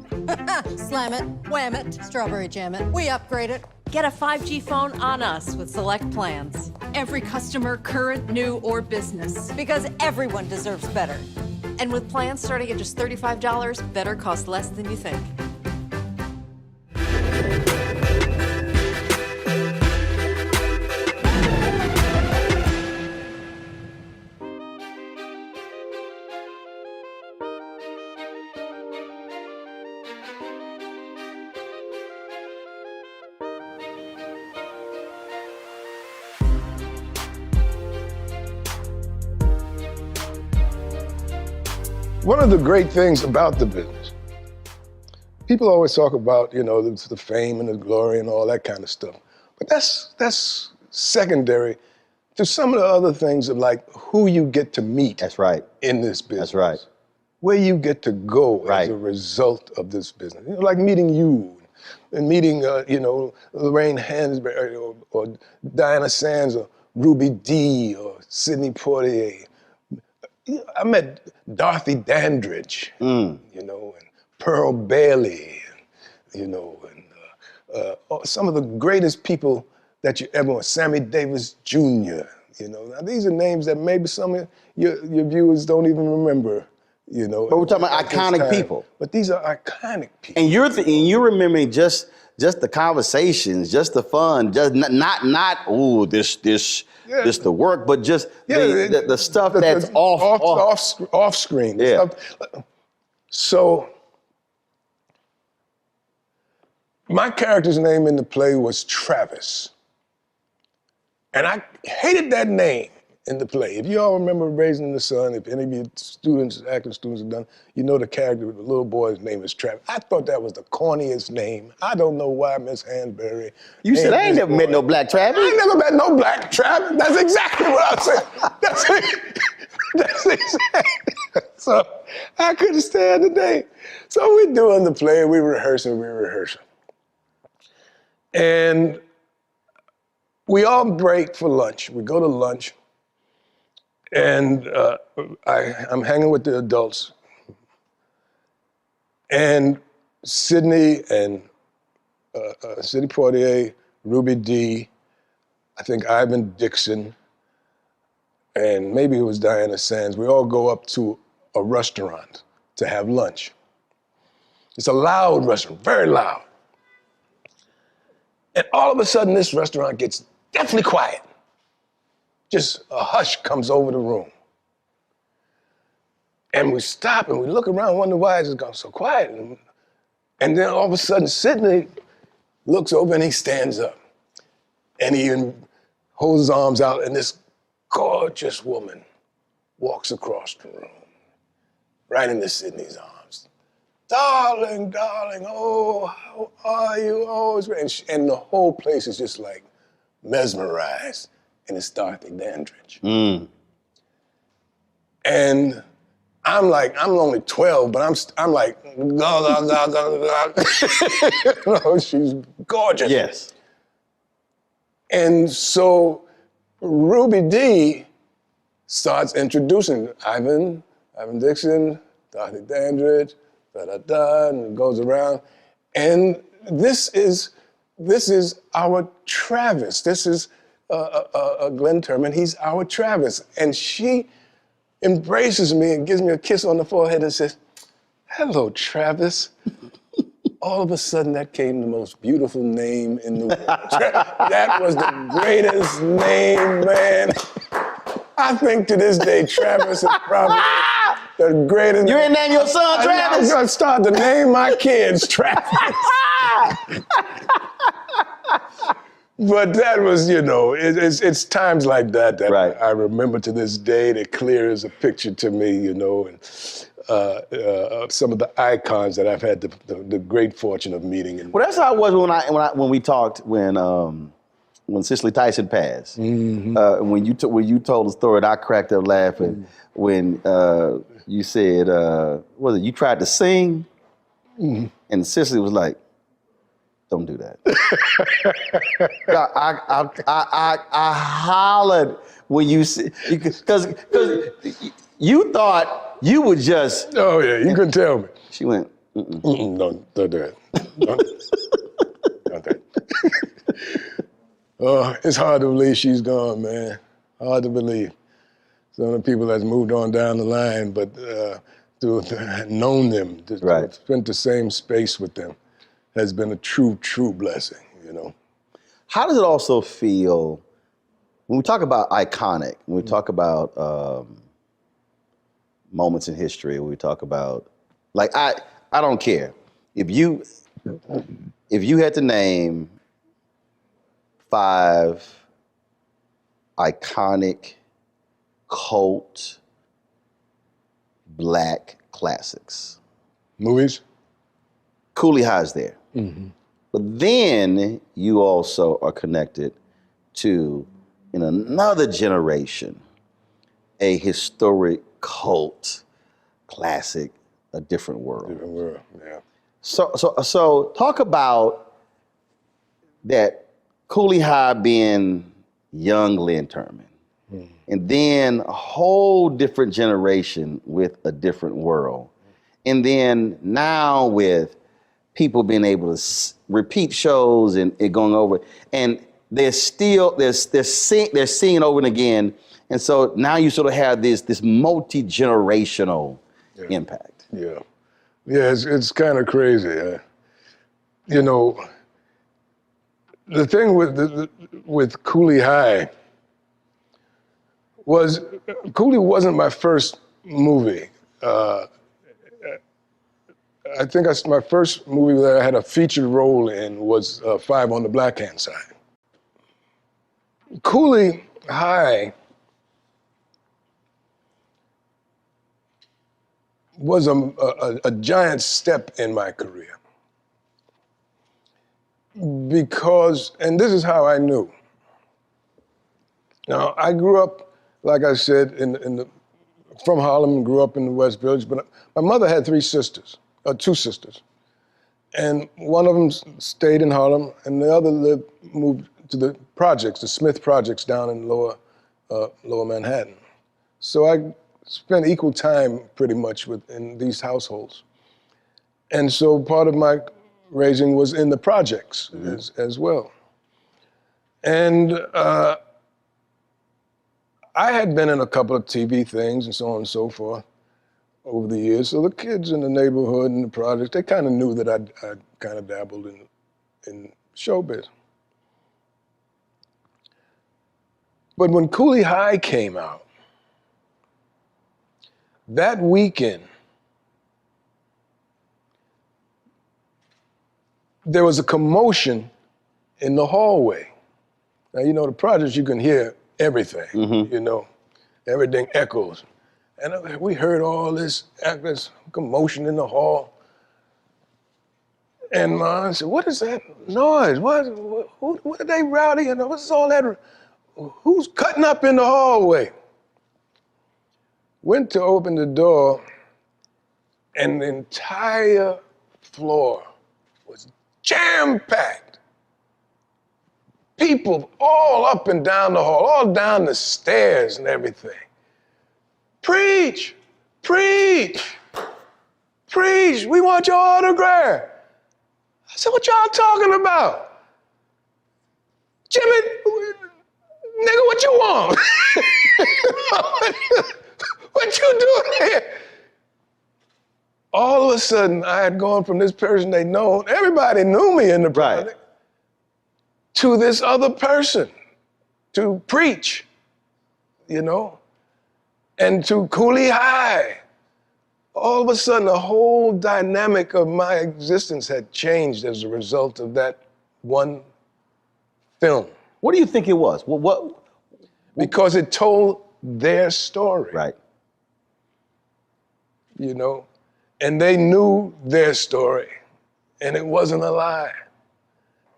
Speaker 1: Slam it, wham it, strawberry jam it, we upgrade it.
Speaker 2: Get a 5G phone on us with select plans. Every customer, current, new, or business.
Speaker 1: Because everyone deserves better.
Speaker 2: And with plans starting at just $35, better costs less than you think.
Speaker 4: One of the great things about the business, people always talk about, you know, the fame and the glory and all that kind of stuff. But that's secondary to some of the other things of like who you get to meet.
Speaker 3: That's right.
Speaker 4: In this business.
Speaker 3: That's right.
Speaker 4: Where you get to go as a result of this business. You know, like meeting you and meeting, you know, Lorraine Hansberry or Diana Sands or Ruby Dee or Sidney Poitier. I met Dorothy Dandridge, you know, and Pearl Bailey, you know, and some of the greatest people that you ever met. Sammy Davis Jr., you know. Now, these are names that maybe some of your viewers don't even remember, you know.
Speaker 3: But we're talking about
Speaker 4: at this
Speaker 3: iconic
Speaker 4: time.
Speaker 3: people.
Speaker 4: But these are iconic people.
Speaker 3: And you're remembering just the conversations, just the fun, just not this the work, but just the stuff that's
Speaker 4: off screen.
Speaker 3: Yeah.
Speaker 4: Stuff. So my character's name in the play was Travis. And I hated that name in the play. If you all remember Raising the Sun, if any of you students, acting students have done, you know the character, the little boy's name is Travis. I thought that was the corniest name. I don't know why Miss Hansberry.
Speaker 3: You said I ain't never met no black Travis.
Speaker 4: I ain't never met no black Travis. That's exactly what I said. That's exactly. So I couldn't stand the name. So we doing the play, we rehearsing. And we all break for lunch. We go to lunch, and I'm hanging with the adults. And Sydney and Sidney Poitier, Ruby Dee, I think Ivan Dixon, and maybe it was Diana Sands, we all go up to a restaurant to have lunch. It's a loud restaurant, very loud. And all of a sudden, this restaurant gets deathly quiet. Just a hush comes over the room. And we stop and we look around, wonder why it's gone so quiet. And then all of a sudden, Sidney looks over and he stands up. And he holds his arms out, and this gorgeous woman walks across the room, right into Sidney's arms. Darling, darling, oh, how are you? Oh, it's great. And the whole place is just like mesmerized, and it's Dorothy Dandridge. And I'm only 12, but I'm like, she's gorgeous.
Speaker 3: Yes.
Speaker 4: And so Ruby Dee starts introducing Ivan Dixon, Dorothy Dandridge, and it goes around. And this is our Travis. This is Glynn Turman. He's our Travis. And she embraces me and gives me a kiss on the forehead and says, "Hello, Travis." All of a sudden, that came the most beautiful name in the world. That was the greatest name, man. I think to this day, Travis is probably the greatest.
Speaker 3: You ain't name your son Travis?
Speaker 4: I'm gonna start to name my kids Travis. But that was, it's times like that
Speaker 3: right.
Speaker 4: I remember to this day. That clear as a picture to me, and some of the icons that I've had the great fortune of meeting.
Speaker 3: Well, that's how it was when we talked when Cicely Tyson passed. Mm-hmm. When you told the story, I cracked up laughing when you said, you tried to sing, and Cicely was like, "Don't do that." I hollered when you said, because you thought you would just.
Speaker 4: Oh yeah, you couldn't tell me.
Speaker 3: She went,
Speaker 4: Don't do that. Don't do that. Oh, it's hard to believe she's gone, man. Hard to believe. Some of the people that's moved on down the line, but to have known them, to have spent the same space with them, has been a true, true blessing,
Speaker 3: How does it also feel when we talk about iconic, when we talk about moments in history, when we talk about, like, I don't care. If you had to name 5 iconic cult black classics.
Speaker 4: Movies?
Speaker 3: Cooley High's there. Mm-hmm. But then you also are connected to, in another generation, a historic cult classic, A Different World.
Speaker 4: Different World, yeah.
Speaker 3: So talk about that Cooley High being young Glynn Turman. Mm-hmm. And then a whole different generation with A Different World. And then now with people being able to repeat shows and it going over, and they're seeing over and again. And so now you sort of have this multi-generational impact.
Speaker 4: Yeah. Yeah, it's kind of crazy. You know, the thing with Cooley High was, Cooley wasn't my first movie. I think my first movie that I had a featured role in was Five on the Black Hand Side. Cooley High was a giant step in my career. Because, and this is how I knew. Now, I grew up, like I said, from Harlem, grew up in the West Village, but my mother had two sisters. And one of them stayed in Harlem, and the other moved to the projects, the Smith projects down in lower Manhattan. So I spent equal time pretty much in these households. And so part of my raising was in the projects as well. And I had been in a couple of TV things and so on and so forth over the years. So the kids in the neighborhood and the projects, they kind of knew that I kind of dabbled in showbiz. But when Cooley High came out, that weekend, there was a commotion in the hallway. Now, you know, the projects, you can hear everything, you know, everything echoes. And we heard all this commotion in the hall. And my aunt said, what is that noise? What are they rowdying? What's all that? Who's cutting up in the hallway? Went to open the door, and the entire floor was jam-packed. People all up and down the hall, all down the stairs and everything. Preach, preach, preach, we want your autograph. I said, what y'all talking about? Jimmy, nigga, what you want? What you doing here? All of a sudden, I had gone from this person they know, everybody knew me in the project, to this other person, to preach, you know, and to Cooley High. All of a sudden, the whole dynamic of my existence had changed as a result of that one film.
Speaker 3: What do you think it was?
Speaker 4: Because it told their story.
Speaker 3: Right.
Speaker 4: You know, and they knew their story, and it wasn't a lie.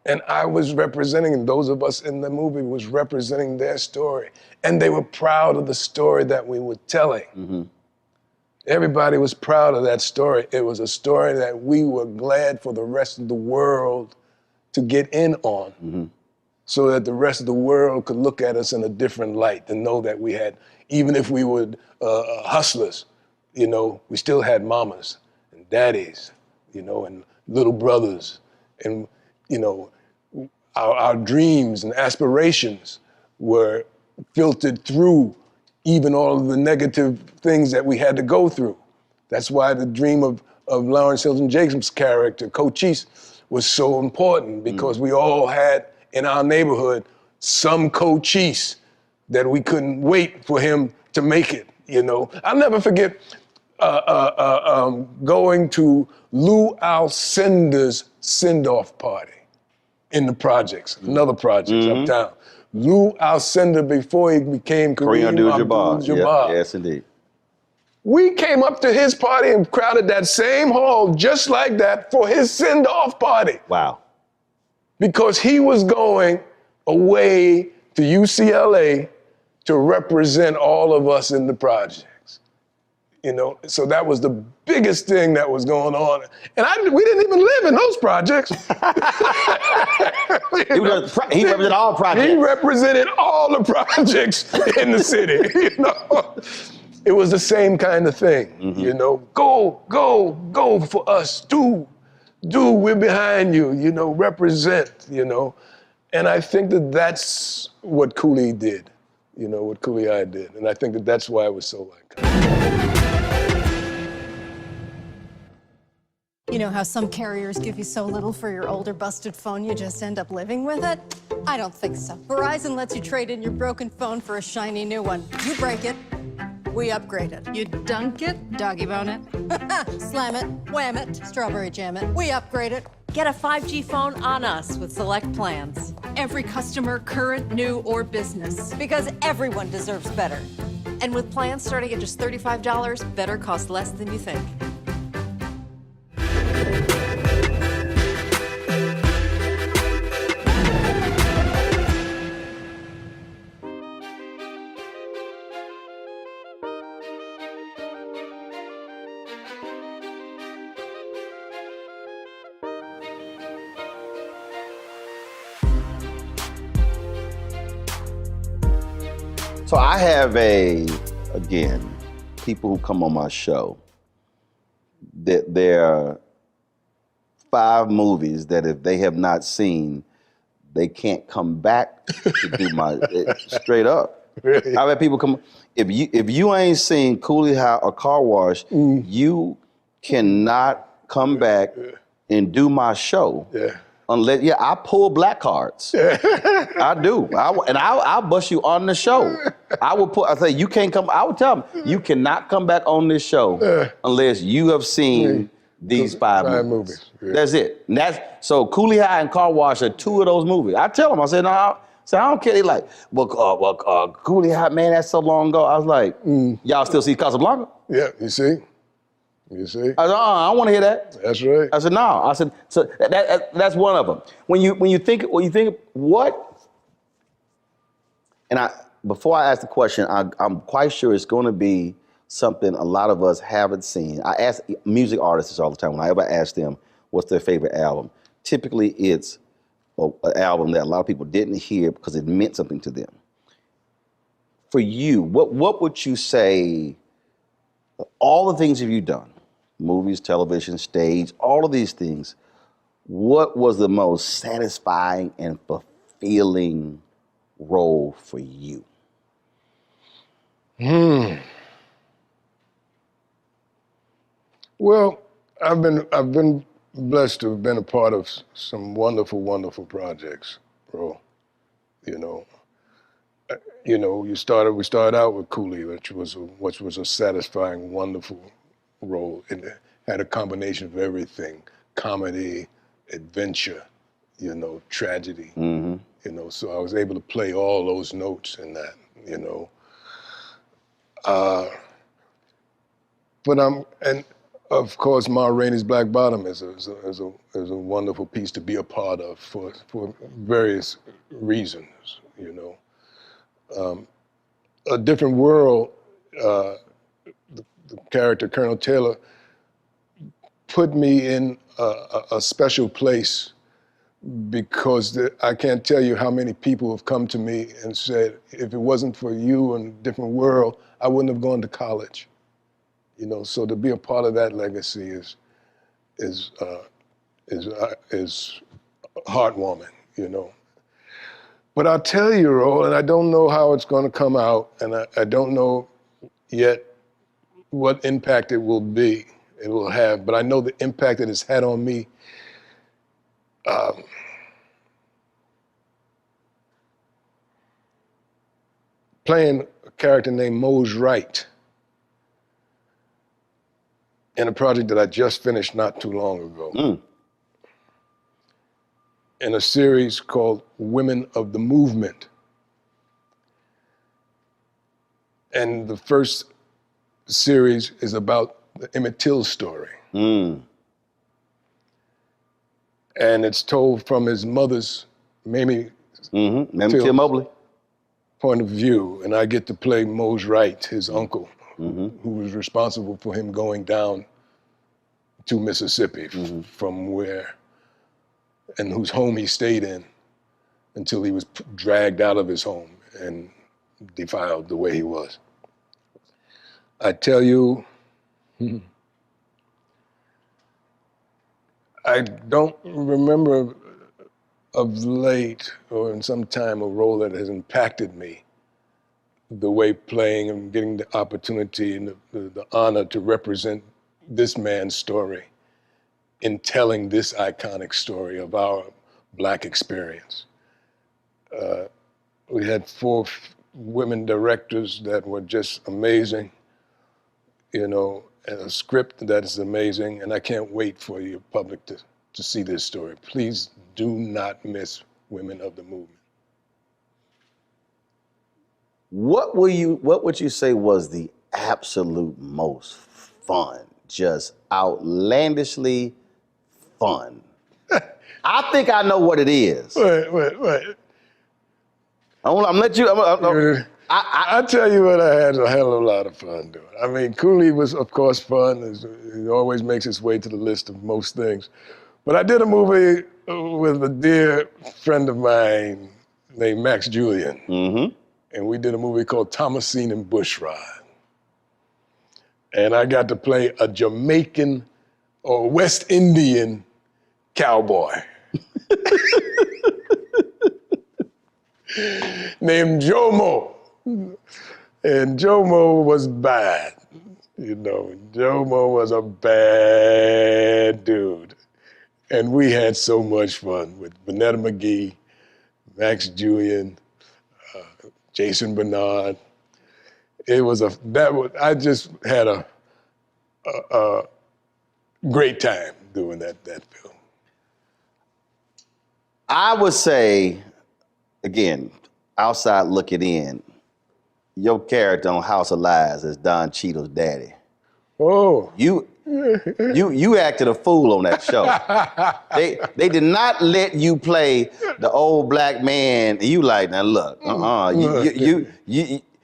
Speaker 4: And I was representing, those of us in the movie was representing their story. And they were proud of the story that we were telling. Everybody was proud of that story. It was a story that we were glad for the rest of the world to get in on, so that the rest of the world could look at us in a different light and know that we had, even if we were hustlers, you know, we still had mamas and daddies, you know, and little brothers, and, you know, our dreams and aspirations were filtered through even all of the negative things that we had to go through. That's why the dream of Lawrence Hilton Jacobs' character, Cochise, was so important, because we all had in our neighborhood some Cochise that we couldn't wait for him to make it, you know. I'll never forget going to Lou Alcindor's send-off party in the projects, another project uptown. Lou Alcindor, before he became Kareem Abdul-Jabbar.
Speaker 3: Yes, indeed.
Speaker 4: We came up to his party and crowded that same hall just like that for his send-off party.
Speaker 3: Wow.
Speaker 4: Because he was going away to UCLA to represent all of us in the projects. You know, so that was the biggest thing that was going on. And we didn't even live in those projects.
Speaker 3: He represented all projects.
Speaker 4: He represented all the projects in the city, you know. It was the same kind of thing, you know. Go for us, do, we're behind you, you know, represent, you know. And I think that that's what Cooley did, you know, what Cooley High did. And I think that that's why it was so iconic.
Speaker 1: You know how some carriers give you so little for your older busted phone you just end up living with it? I don't think so. Verizon lets you trade in your broken phone for a shiny new one. You break it, we upgrade it.
Speaker 2: You dunk it, doggy bone it.
Speaker 1: Slam it, wham it, strawberry jam it. We upgrade it.
Speaker 2: Get a 5G phone on us with select plans. Every customer, current, new, or business.
Speaker 1: Because everyone deserves better.
Speaker 2: And with plans starting at just $35, better costs less than you think.
Speaker 3: So I have again, people who come on my show, that there are 5 movies that if they have not seen, they can't come back to do my, straight up.
Speaker 4: Really?
Speaker 3: I've had people come, if you ain't seen Coolie High or Car Wash, you cannot come back and do my show.
Speaker 4: Yeah.
Speaker 3: Unless, I pull black cards. I do. I'll bust you on the show. I say, you can't come, I would tell them, you cannot come back on this show unless you have seen these 5 movies.
Speaker 4: Yeah.
Speaker 3: That's it. And so Coolie High and Car Wash are 2 of those movies. I tell them, I said, no, I don't care. They like, Coolie High, man, that's so long ago. I was like, y'all still see Casablanca?
Speaker 4: Yeah, you see? You see?
Speaker 3: I said, I don't want to hear that.
Speaker 4: That's right.
Speaker 3: I said, no. I said, so that's one of them. When you think what? And before I ask the question, I'm quite sure it's going to be something a lot of us haven't seen. I ask music artists all the time, when I ever ask them what's their favorite album, typically it's an album that a lot of people didn't hear because it meant something to them. For you, what would you say, all the things have you done? Movies, television, stage, all of these things. What was the most satisfying and fulfilling role for you?
Speaker 4: Well, I've been blessed to have been a part of some wonderful, wonderful projects, bro. We started out with Coolie, which was a satisfying, wonderful role. It had a combination of everything: comedy, adventure, tragedy. So I was able to play all those notes in that, and of course, Ma Rainey's Black Bottom is a wonderful piece to be a part of for various reasons, A Different World, the character Colonel Taylor put me in a special place because I can't tell you how many people have come to me and said, if it wasn't for you and A Different World, I wouldn't have gone to college. So to be a part of that legacy is heartwarming, But I'll tell you, Roland, I don't know how it's going to come out, and I don't know yet what impact it will have, but I know the impact that it's had on me. Playing a character named Mose Wright in a project that I just finished not too long ago. In a series called Women of the Movement. And the first series is about the Emmett Till story. And it's told from his mother's, Mamie
Speaker 3: Till Mobley,
Speaker 4: point of view. And I get to play Mose Wright, his uncle, who was responsible for him going down to Mississippi from where, and whose home he stayed in until he was dragged out of his home and defiled the way he was. I tell you, I don't remember of late or in some time a role that has impacted me the way playing and getting the opportunity and the honor to represent this man's story in telling this iconic story of our Black experience. We had 4 women directors that were just amazing, you know, and a script that is amazing, and I can't wait for your public to see this story. Please do not miss Women of the Movement.
Speaker 3: What would you say was the absolute most fun, just outlandishly fun? I think I know what it is.
Speaker 4: Wait.
Speaker 3: I'm gonna let you.
Speaker 4: I tell you what, I had a hell of a lot of fun doing. I mean, Cooley was, of course, fun. It always makes its way to the list of most things. But I did a movie with a dear friend of mine named Max Julian.
Speaker 3: Mm-hmm.
Speaker 4: And we did a movie called Thomasine and Bushrod. And I got to play a Jamaican or West Indian cowboy named Jomo. And Jomo was bad. You know, Jomo was a bad dude. And we had so much fun with Vanetta McGee, Max Julian, Jason Bernard. I just had a great time doing that film.
Speaker 3: I would say, again, outside looking in, your character on House of Lies is Don Cheadle's daddy.
Speaker 4: Oh.
Speaker 3: You acted a fool on that show. They did not let you play the old black man. You like, now look, you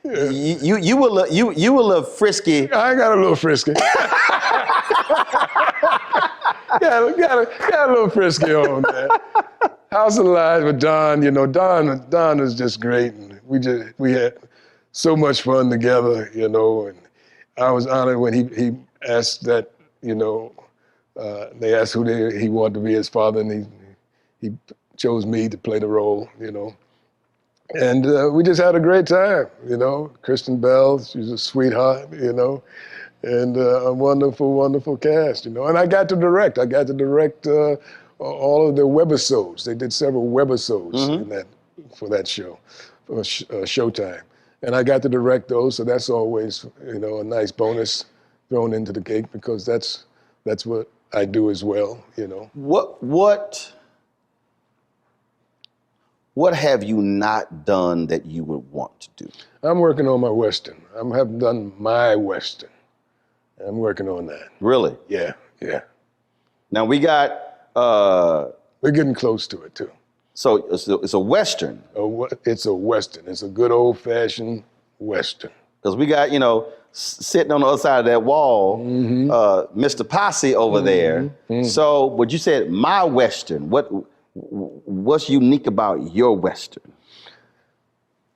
Speaker 3: were a little frisky.
Speaker 4: I got a little frisky. got a little frisky on that. House of Lies with Don, you know, Don was just great, and we had so much fun together, you know, and I was honored when he asked that, you know, they asked who he wanted to be his father, and he chose me to play the role, you know. And we just had a great time, you know. Kristen Bell, she's a sweetheart, you know, and a wonderful, wonderful cast, you know. And I got to direct all of their webisodes. They did several webisodes for that show, for Showtime. And I got to direct those, so that's always, you know, a nice bonus thrown into the cake, because that's what I do as well, you know. What have you not done that you would want to do? I'm working on my Western. I haven't done my Western. I'm working on that.
Speaker 3: Really?
Speaker 4: Yeah.
Speaker 3: Now we got...
Speaker 4: We're getting close to it, too.
Speaker 3: So it's a Western.
Speaker 4: It's a Western. It's a good old-fashioned Western.
Speaker 3: Because we got, you know, sitting on the other side of that wall, Mr. Posse over there. So, but you said my Western. What's unique about your Western?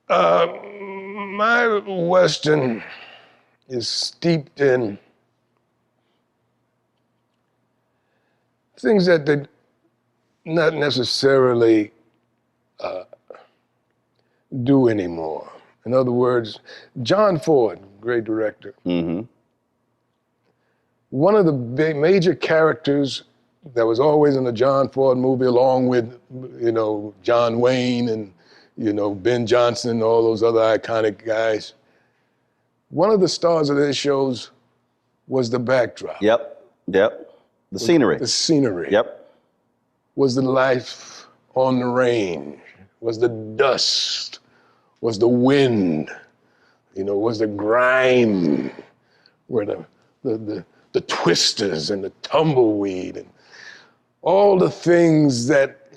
Speaker 4: My Western is steeped in things that they not necessarily do anymore. In other words, John Ford, great director. One of the major characters that was always in a John Ford movie, along with, you know, John Wayne and, you know, Ben Johnson and all those other iconic guys. One of the stars of their shows was the backdrop.
Speaker 3: Yep. The scenery.
Speaker 4: The scenery.
Speaker 3: Yep.
Speaker 4: Was the life on the range, was the dust, was the wind, you know, was the grime, were the twisters and the tumbleweed and all the things that,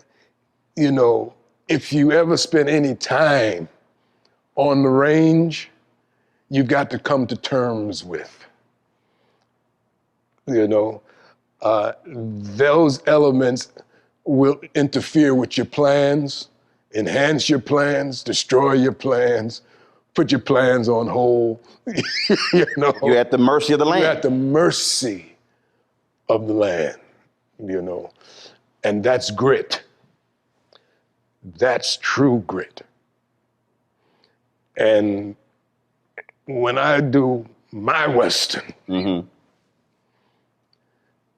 Speaker 4: you know, if you ever spend any time on the range, you've got to come to terms with. You know, those elements will interfere with your plans, enhance your plans, destroy your plans, put your plans on hold. You know,
Speaker 3: you're at the mercy of the land.
Speaker 4: You're at the mercy of the land, you know. And that's grit. That's true grit. And when I do my Western,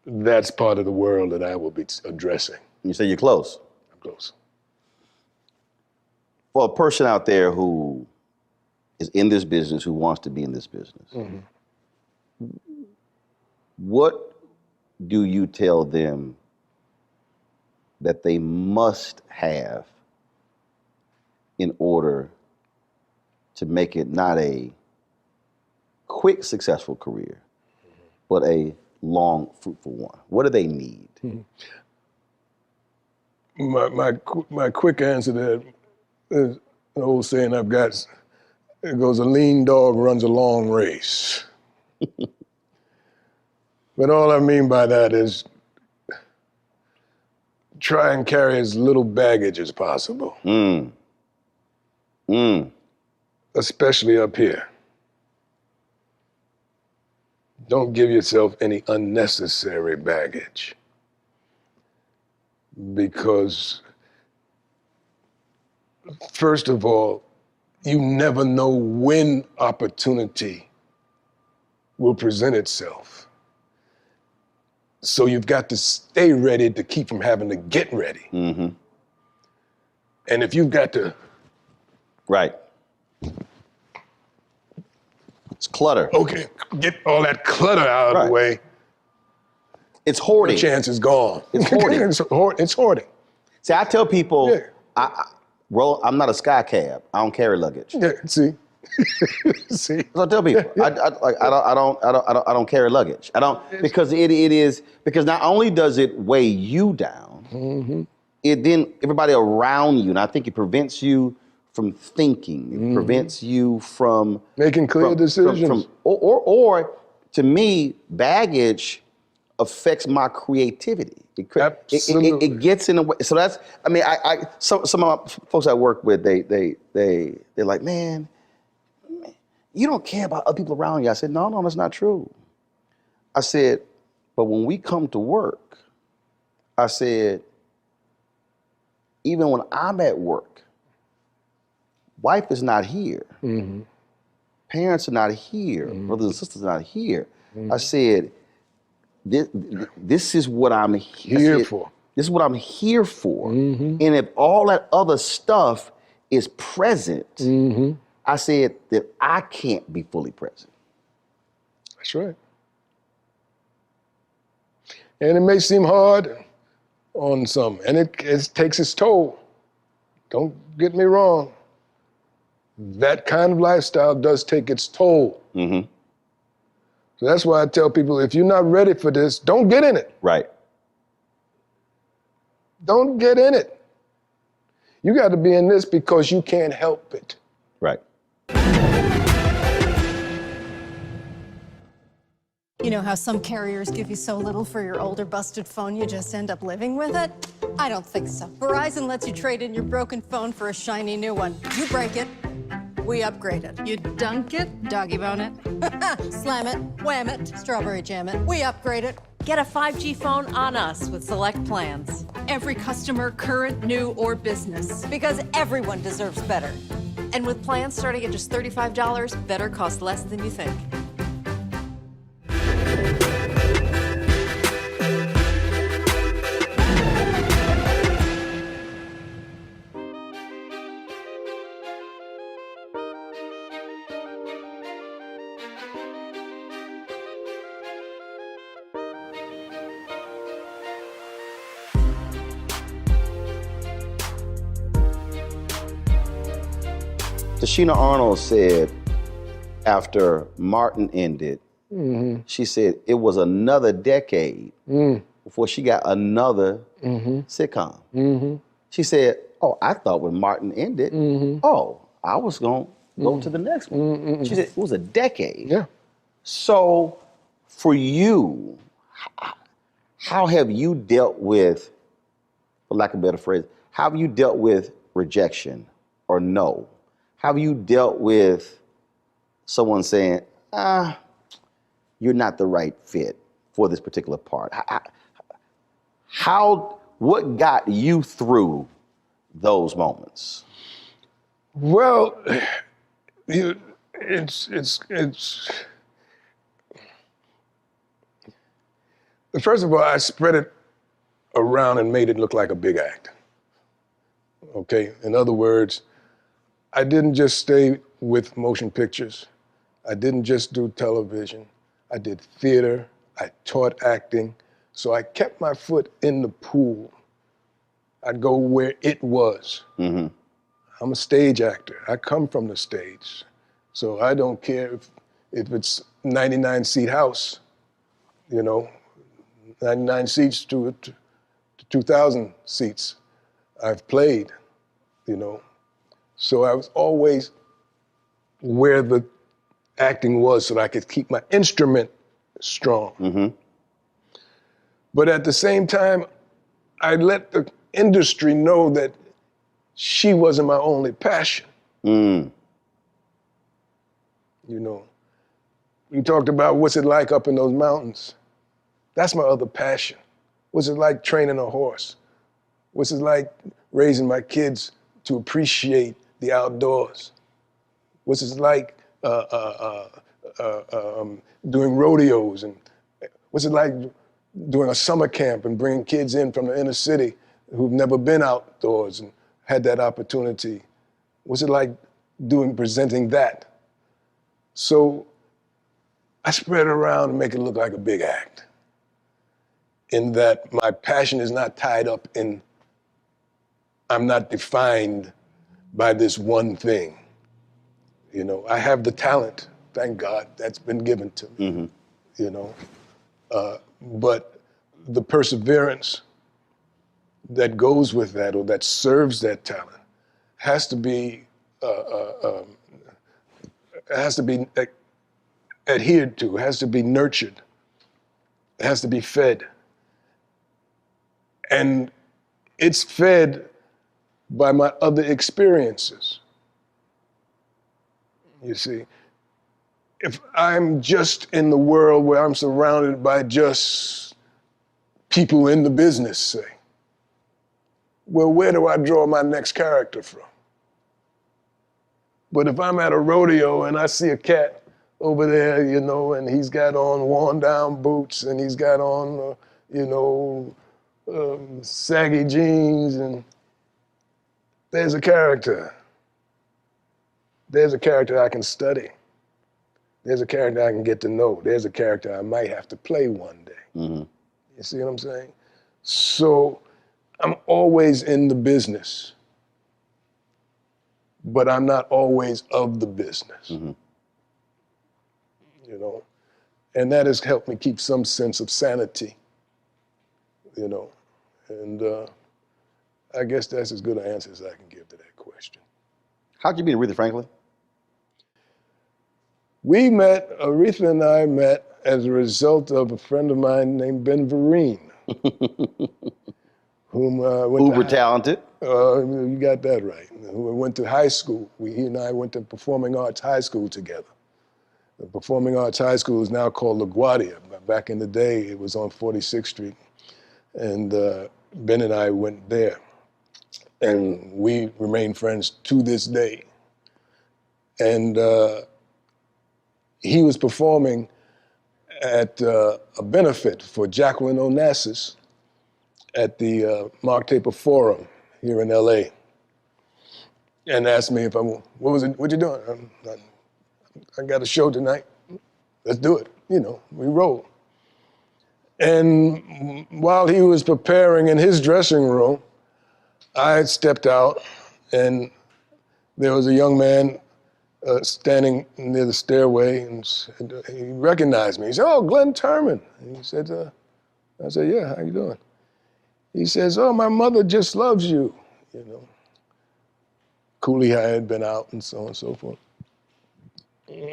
Speaker 4: that's part of the world that I will be addressing.
Speaker 3: You say you're close.
Speaker 4: I'm close.
Speaker 3: For a person out there who is in this business, who wants to be in this business, what do you tell them that they must have in order to make it not a quick, successful career, but a long, fruitful one? What do they need?
Speaker 4: My quick answer to that is an old saying I've got. It goes, a lean dog runs a long race. But all I mean by that is try and carry as little baggage as possible. Especially up here. Don't give yourself any unnecessary baggage. Because, first of all, you never know when opportunity will present itself. So you've got to stay ready to keep from having to get ready. And if you've got to...
Speaker 3: Right. It's clutter.
Speaker 4: Okay, get all that clutter out of the way.
Speaker 3: It's hoarding.
Speaker 4: The chance is gone.
Speaker 3: It's hoarding.
Speaker 4: It's hoarding.
Speaker 3: See, I tell people, I'm not a sky cab. I don't carry luggage.
Speaker 4: Yeah, see. See.
Speaker 3: So I tell people, I don't carry luggage. I don't because not only does it weigh you down, it then everybody around you, and I think it prevents you from thinking. It prevents you from
Speaker 4: making clear decisions.
Speaker 3: Or to me, baggage affects my creativity.
Speaker 4: Absolutely.
Speaker 3: It gets in the way. So that's, I mean, some of my folks I work with, they're like, man, you don't care about other people around you. I said, no, that's not true. I said, but when we come to work, I said, even when I'm at work, wife is not here. Parents are not here. Brothers and sisters are not here. I said, this is what I'm here for. This is what I'm here for. And if all that other stuff is present, I said that I can't be fully present.
Speaker 4: That's right. And it may seem hard on some, and it takes its toll. Don't get me wrong. That kind of lifestyle does take its toll. So that's why I tell people, if you're not ready for this, don't get in it.
Speaker 3: Right.
Speaker 4: Don't get in it. You got to be in this because you can't help it.
Speaker 3: Right.
Speaker 1: You know how some carriers give you so little for your older busted phone you just end up living with it? I don't think so. Verizon lets you trade in your broken phone for a shiny new one. You break it, we upgrade it.
Speaker 2: You dunk it, doggy bone it.
Speaker 1: Slam it, wham it, strawberry jam it. We upgrade it.
Speaker 2: Get a 5G phone on us with select plans. Every customer, current, new, or business.
Speaker 1: Because everyone deserves better.
Speaker 2: And with plans starting at just $35, better costs less than you think.
Speaker 3: Tashina Arnold said after Martin ended, she said it was another decade before she got another sitcom. She said, oh, I thought when Martin ended, I was going to go to the next one. She said it was a decade.
Speaker 4: Yeah.
Speaker 3: So for you, how have you dealt with, for lack of a better phrase, how have you dealt with rejection or no? How have you dealt with someone saying, you're not the right fit for this particular part? What got you through those moments?
Speaker 4: Well, it's First of all, I spread it around and made it look like a big act. Okay, in other words, I didn't just stay with motion pictures. I didn't just do television. I did theater. I taught acting. So I kept my foot in the pool. I'd go where it was. Mm-hmm. I'm a stage actor. I come from the stage. So I don't care if it's 99-seat house, 99 seats to 2,000 seats. I've played, So I was always where the acting was so that I could keep my instrument strong. Mm-hmm. But at the same time, I let the industry know that she wasn't my only passion. Mm. We talked about what's it like up in those mountains. That's my other passion. What's it like training a horse? What's it like raising my kids to appreciate the outdoors? What's it like doing rodeos? And what's it like doing a summer camp and bringing kids in from the inner city who've never been outdoors and had that opportunity? What's it like presenting that? So I spread it around and make it look like a big act, in that my passion is not tied up in, I'm not defined by this one thing. I have the talent, thank God, that's been given to me, but the perseverance that goes with that or that serves that talent has to be adhered to, has to be nurtured, has to be fed. And it's fed by my other experiences. You see, if I'm just in the world where I'm surrounded by just people in the business, say, well, where do I draw my next character from? But if I'm at a rodeo and I see a cat over there, and he's got on worn down boots and he's got on, saggy jeans, and there's a character. There's a character I can study. There's a character I can get to know. There's a character I might have to play one day. Mm-hmm. You see what I'm saying? So I'm always in the business, but I'm not always of the business. Mm-hmm. And that has helped me keep some sense of sanity, and I guess that's as good an answer as I can give to that question.
Speaker 3: How'd you meet Aretha Franklin?
Speaker 4: Aretha and I met as a result of a friend of mine named Ben Vereen, whom
Speaker 3: uber talented.
Speaker 4: You got that right. Who went to high school. He and I went to Performing Arts High School together. The Performing Arts High School is now called LaGuardia. Back in the day, it was on 46th Street. And Ben and I went there. And we remain friends to this day. And he was performing at a benefit for Jacqueline Onassis at the Mark Taper Forum here in LA. And asked me if what you doing? I got a show tonight. Let's do it. We roll. And while he was preparing in his dressing room, I stepped out and there was a young man standing near the stairway, and he recognized me. He said, "Oh, Glynn Turman." And he said, I said, "Yeah, how you doing?" He says, "Oh, my mother just loves you." Cooley had been out and so on and so forth.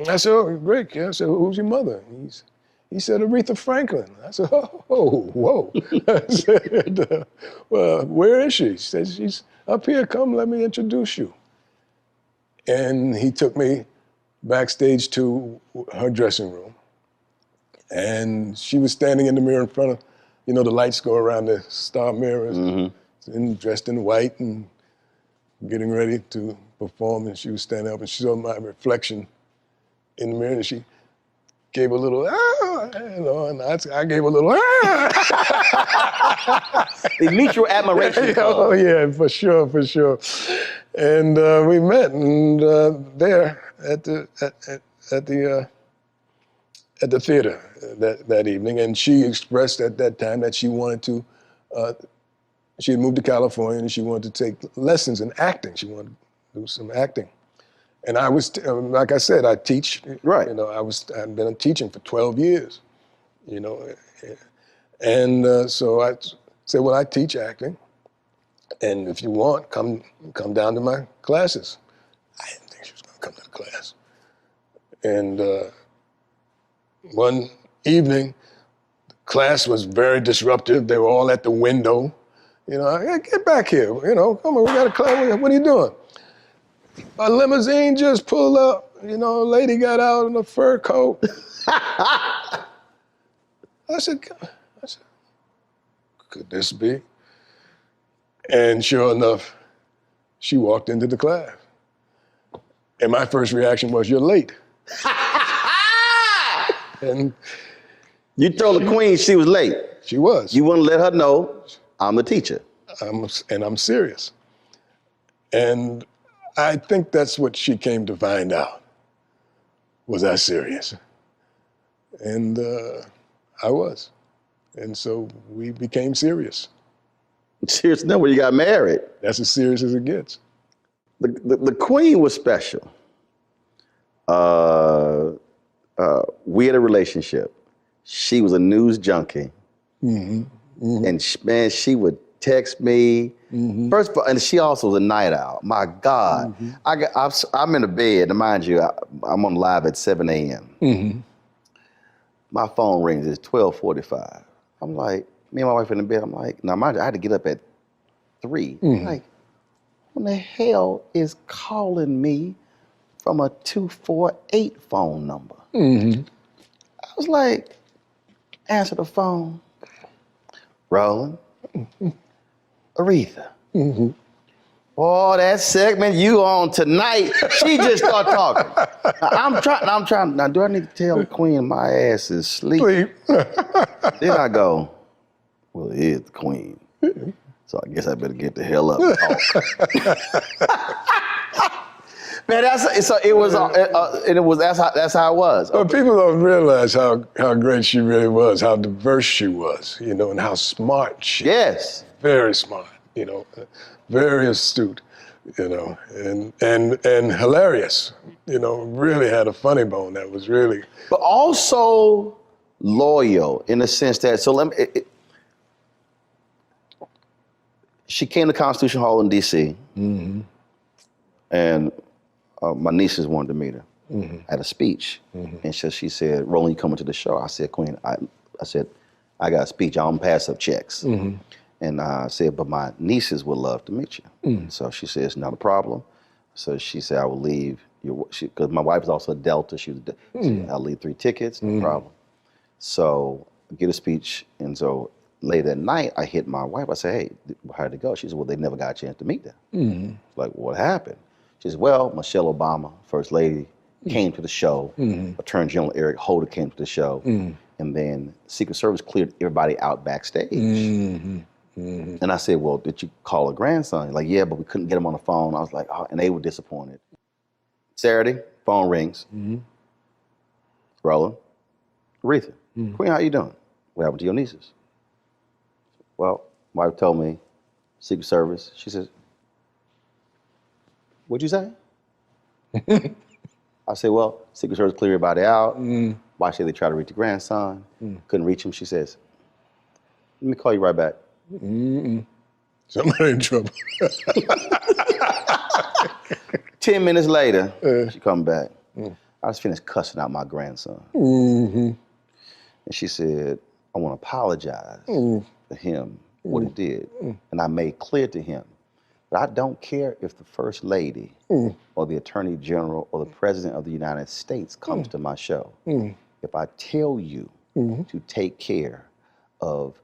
Speaker 4: I said, "Oh, great." I said, "Who's your mother?" He said, "Aretha Franklin." I said, "Oh, whoa." I said, "Well, where is she?" She said, "She's up here. Come, let me introduce you." And he took me backstage to her dressing room. And she was standing in the mirror in front of, the lights go around the star mirrors, and dressed in white and getting ready to perform. And she was standing up and she saw my reflection in the mirror, and she gave a little, And I gave a little,
Speaker 3: The mutual admiration.
Speaker 4: Oh yeah, for sure. And we met and there at the theater that evening, and she expressed at that time that she wanted to. She had moved to California and she wanted to take lessons in acting. She wanted to do some acting. And I was, like I said, I teach.
Speaker 3: Right.
Speaker 4: I'd been teaching for 12 years, And so I said, well, I teach acting. And if you want, come down to my classes. I didn't think she was going to come to the class. And one evening, the class was very disruptive. They were all at the window. Hey, get back here. Come on, we got a class. What are you doing? A limousine just pulled up. A lady got out in a fur coat. I said, could this be? And sure enough, she walked into the class. And my first reaction was, you're late. And
Speaker 3: you told the queen she was late.
Speaker 4: She was.
Speaker 3: You wouldn't let her know I'm the teacher.
Speaker 4: I'm serious. And I think that's what she came to find out. Was I serious? And I was. And so we became serious.
Speaker 3: Serious enough when you got married.
Speaker 4: That's as serious as it gets.
Speaker 3: The queen was special. We had a relationship. She was a news junkie. Mm-hmm. Mm-hmm. And man, she would text me. Mm-hmm. First of all, and she also was a night owl. My God. Mm-hmm. I'm in the bed, and mind you, I'm on live at 7 a.m. Mm-hmm. My phone rings, it's 12:45. I'm like, me and my wife in the bed, I'm like, now mind you, I had to get up at 3. Mm-hmm. I'm like, when the hell is calling me from a 248 phone number? Mm-hmm. I was like, answer the phone. Roland, Aretha. Mm-hmm. Oh, that segment you on tonight, she just started talking. I'm trying. Now, do I need to tell the queen my ass is asleep? Then I go, well, it is the queen. Mm-hmm. So I guess I better get the hell up and talk. Man, that's how it was.
Speaker 4: But people don't realize how great she really was, how diverse she was, and how smart she was.
Speaker 3: Yes.
Speaker 4: Very smart, very astute, and hilarious, really had a funny bone that was really.
Speaker 3: But also loyal in the sense that, she came to Constitution Hall in D.C. Mm-hmm. and my nieces wanted to meet her at a speech. Mm-hmm. And so she said, Roland, you coming to the show? I said, Queen, I said, I got a speech. I don't pass up checks. Mm-hmm. And I said, but my nieces would love to meet you. Mm-hmm. So she said, it's not a problem. So she said, I will leave, because my wife is also a Delta. She said, I'll leave 3 tickets, no problem. So I get a speech. And so later that night, I hit my wife. I said, hey, how'd it go? She said, well, they never got a chance to meet them. Mm-hmm. Like, what happened? She said, well, Michelle Obama, First Lady, came to the show. Mm-hmm. Attorney General Eric Holder came to the show. Mm-hmm. And then Secret Service cleared everybody out backstage. Mm-hmm. Mm-hmm. And I said, well, did you call a grandson? Like, yeah, but we couldn't get him on the phone. I was like, oh, and they were disappointed. Saturday, phone rings. Mm-hmm. Roland, Aretha, Queen, how you doing? What happened to your nieces? Well, my wife told me, Secret Service, she says, what'd you say? I said, well, Secret Service cleared everybody out. Why should they try to reach the grandson? Couldn't reach him. She says, let me call you right back.
Speaker 4: Somebody in trouble.
Speaker 3: 10 minutes later, she come back. I was finished cussing out my grandson. Mm-hmm. And she said, I want to apologize to him what he did. And I made clear to him that I don't care if the First Lady or the Attorney General or the President of the United States comes to my show. If I tell you to take care of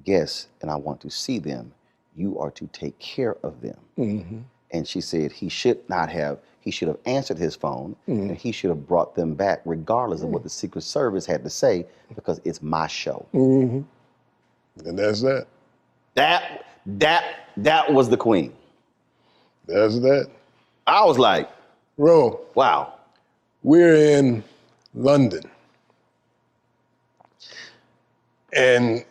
Speaker 3: guests and I want to see them, you are to take care of them. And she said he should have answered his phone, and he should have brought them back regardless of what the Secret Service had to say, because it's my show.
Speaker 4: And that's that.
Speaker 3: That was the queen.
Speaker 4: That's that.
Speaker 3: I was like,
Speaker 4: Ro,
Speaker 3: wow.
Speaker 4: We're in London. And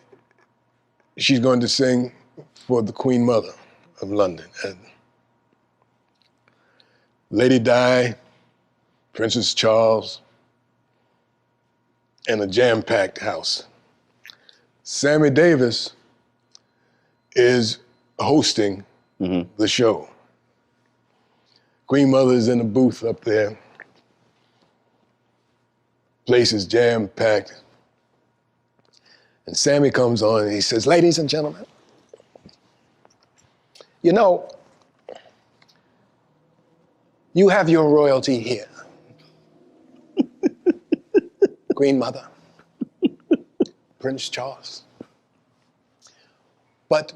Speaker 4: she's going to sing for the Queen Mother of London. And Lady Di, Princess Charles, and a jam-packed house. Sammy Davis is hosting the show. Queen Mother is in the booth up there. Place is jam-packed. And Sammy comes on and he says, ladies and gentlemen, you know, you have your royalty here. Queen Mother, Prince Charles. But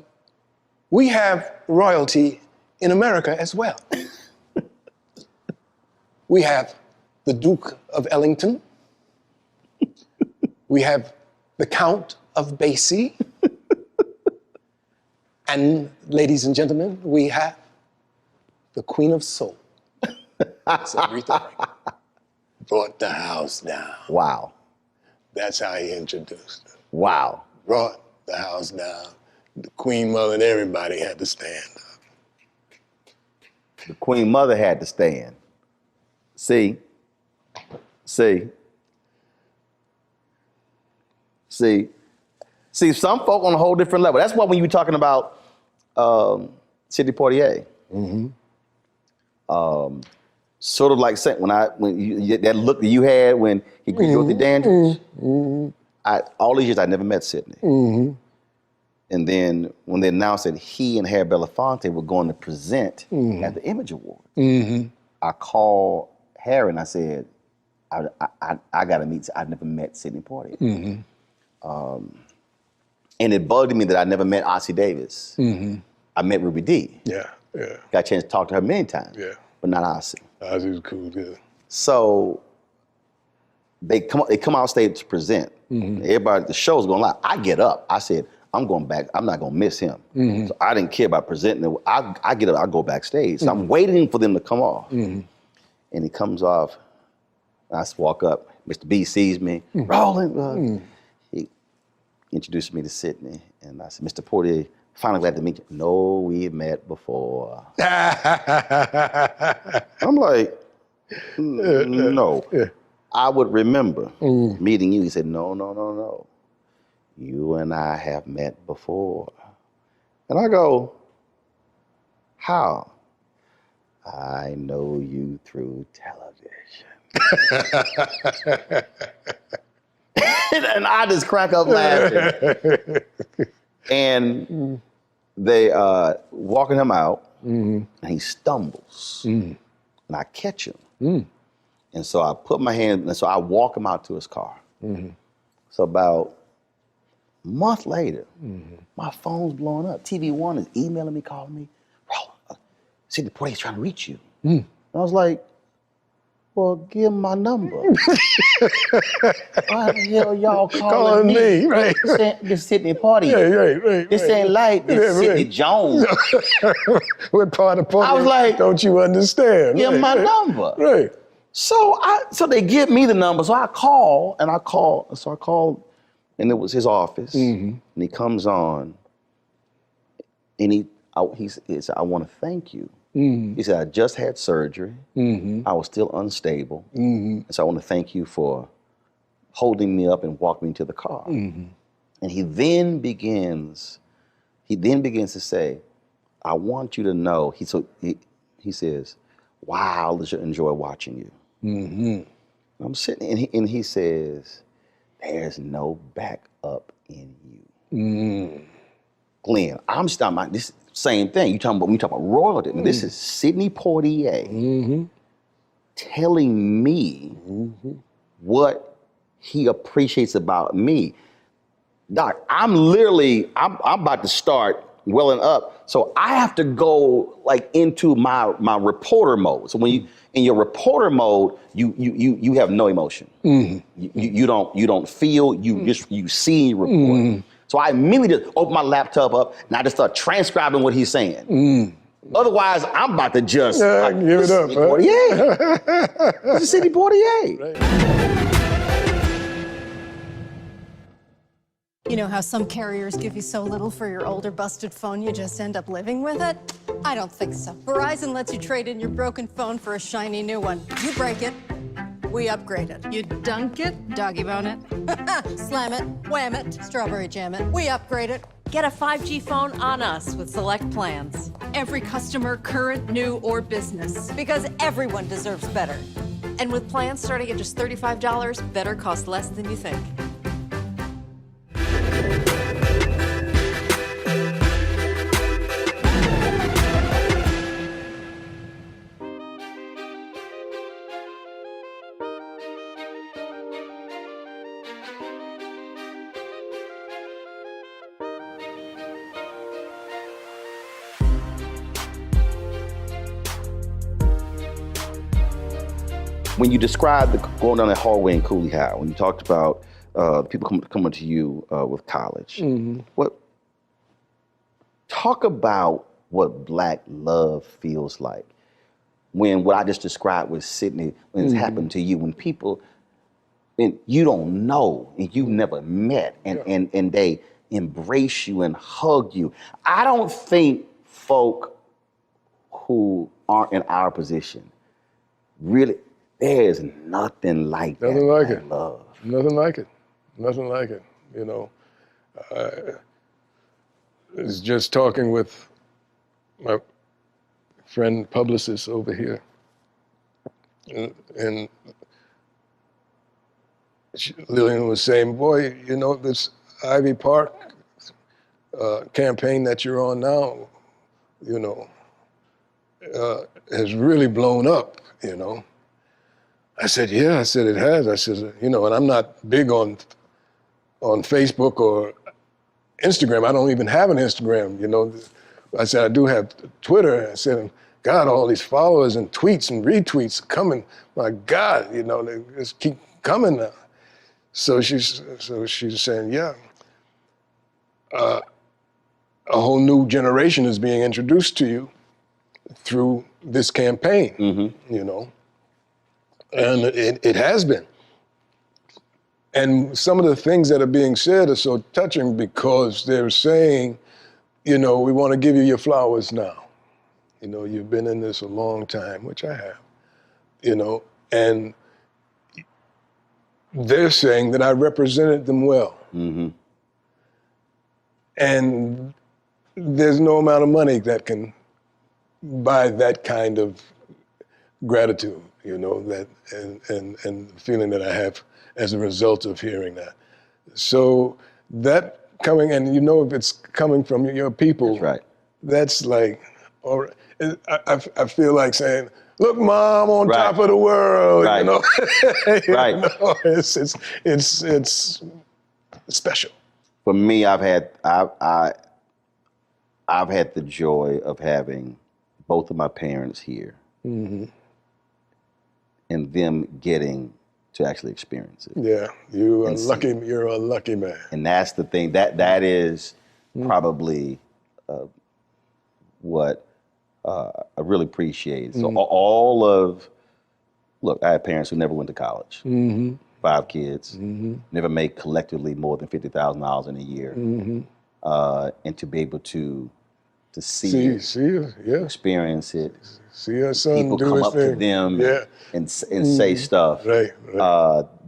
Speaker 4: we have royalty in America as well. We have the Duke of Ellington. We have the Count of Basie. And ladies and gentlemen, we have the Queen of Soul. So Aretha Franklin brought the house down.
Speaker 3: Wow.
Speaker 4: That's how he introduced her.
Speaker 3: Wow.
Speaker 4: Brought the house down. The Queen Mother and everybody had to stand up.
Speaker 3: The Queen Mother had to stand. See, some folk on a whole different level. That's why when you were talking about Sidney Poitier, sort of like that look that you had when he greeted Dorothy Dandridge. All these years I never met Sidney. And then when they announced that he and Harry Belafonte were going to present at the Image Awards, I called Harry and I said, I got to meet. I've never met Sidney Poitier. And it bugged me that I never met Ossie Davis. I met Ruby Dee.
Speaker 4: Yeah.
Speaker 3: Got a chance to talk to her many times.
Speaker 4: Yeah.
Speaker 3: But not Ossie.
Speaker 4: Ossie was cool, good.
Speaker 3: So they come out stage to present. Everybody, the show's going live. I get up. I said, I'm going back. I'm not going to miss him. So I didn't care about presenting. I get up. I go backstage. So I'm waiting for them to come off. And he comes off. I just walk up. Mr. B sees me. Roland. He introduced me to Sidney. And I said, Mr. Poitier, finally glad to meet you. No, we've met before. I'm like, no. I would remember meeting you. He said, no. You and I have met before. And I go, how? I know you through television. And I just crack up laughing. And they walking him out, and he stumbles. And I catch him. And so I put my hand, and so I walk him out to his car. So about a month later, my phone's blowing up. TV One is emailing me, calling me, Roland, Sidney Poitier's trying to reach you. And I was like, well, give him my number. Why the hell y'all calling me?
Speaker 4: Right.
Speaker 3: This Sidney Poitier.
Speaker 4: Right.
Speaker 3: This ain't like this Sidney Jones.
Speaker 4: What part of
Speaker 3: I was like,
Speaker 4: don't you understand?
Speaker 3: Give him my number.
Speaker 4: Right.
Speaker 3: So they give me the number. So I call, and it was his office. And he comes on, and he said, I want to thank you. He said, I just had surgery. I was still unstable. And so I want to thank you for holding me up and walking me to the car. And he then begins to say, I want you to know, he says, wow, I enjoy watching you. I'm sitting, and he says, there's no backup in you. Glynn, I'm talking this same thing. We talk about royalty. This is Sidney Poitier telling me what he appreciates about me. Doc, I'm about to start welling up. So I have to go like into my reporter mode. So when you in your reporter mode, you have no emotion. You don't feel. You see, you report. So I immediately just open my laptop up and I just start transcribing what he's saying. Otherwise, I'm about to just
Speaker 4: give it up.
Speaker 3: This is City Portier.
Speaker 4: Right.
Speaker 1: You know how some carriers give you so little for your older busted phone you just end up living with it? I don't think so. Verizon lets you trade in your broken phone for a shiny new one. You break it, we upgrade it.
Speaker 2: You dunk it, doggy bone it.
Speaker 1: Slam it, wham it, strawberry jam it. We upgrade it.
Speaker 2: Get a 5G phone on us with select plans. Every customer, current, new, or business.
Speaker 1: Because everyone deserves better.
Speaker 2: And with plans starting at just $35, better costs less than you think.
Speaker 3: When you described going down that hallway in Cooley High, when you talked about people coming to you with college, talk about what Black love feels like when what I just described with Sydney, when it's happened to you, when people, and you don't know and you've never met and they embrace you and hug you. I don't think folk who aren't in our position really, there's nothing like that.
Speaker 4: Nothing like it.
Speaker 3: Love.
Speaker 4: Nothing like it. Nothing like it. You know, I was just talking with my friend publicist over here, and Lillian was saying, "Boy, you know, this Ivy Park campaign that you're on now, you know, has really blown up. You know." I said, yeah, I said, it has. I said, you know, and I'm not big on Facebook or Instagram. I don't even have an Instagram, you know. I said, I do have Twitter. I said, God, all these followers and tweets and retweets coming. My God, you know, they just keep coming now. So she's saying, yeah, a whole new generation is being introduced to you through this campaign, you know. And it has been. And some of the things that are being said are so touching because they're saying, you know, we want to give you your flowers now. You know, you've been in this a long time, which I have, you know, and they're saying that I represented them well. And there's no amount of money that can buy that kind of gratitude, you know, that and the feeling that I have as a result of hearing that. So that coming, and you know, if it's coming from your people,
Speaker 3: That's right.
Speaker 4: That's like, or I feel like saying, look, Mom, on top of the world, you know. You know, it's special.
Speaker 3: For me, I've had the joy of having both of my parents here. And them getting to actually experience it.
Speaker 4: Yeah, you're a lucky man.
Speaker 3: And that's the thing, that is probably what I really appreciate. So look, I had parents who never went to college. 5 kids, never made collectively more than $50,000 in a year. And to be able to see it, experience it,
Speaker 4: see your son
Speaker 3: people
Speaker 4: do
Speaker 3: come
Speaker 4: his
Speaker 3: up
Speaker 4: thing.
Speaker 3: to them and say stuff.
Speaker 4: Right.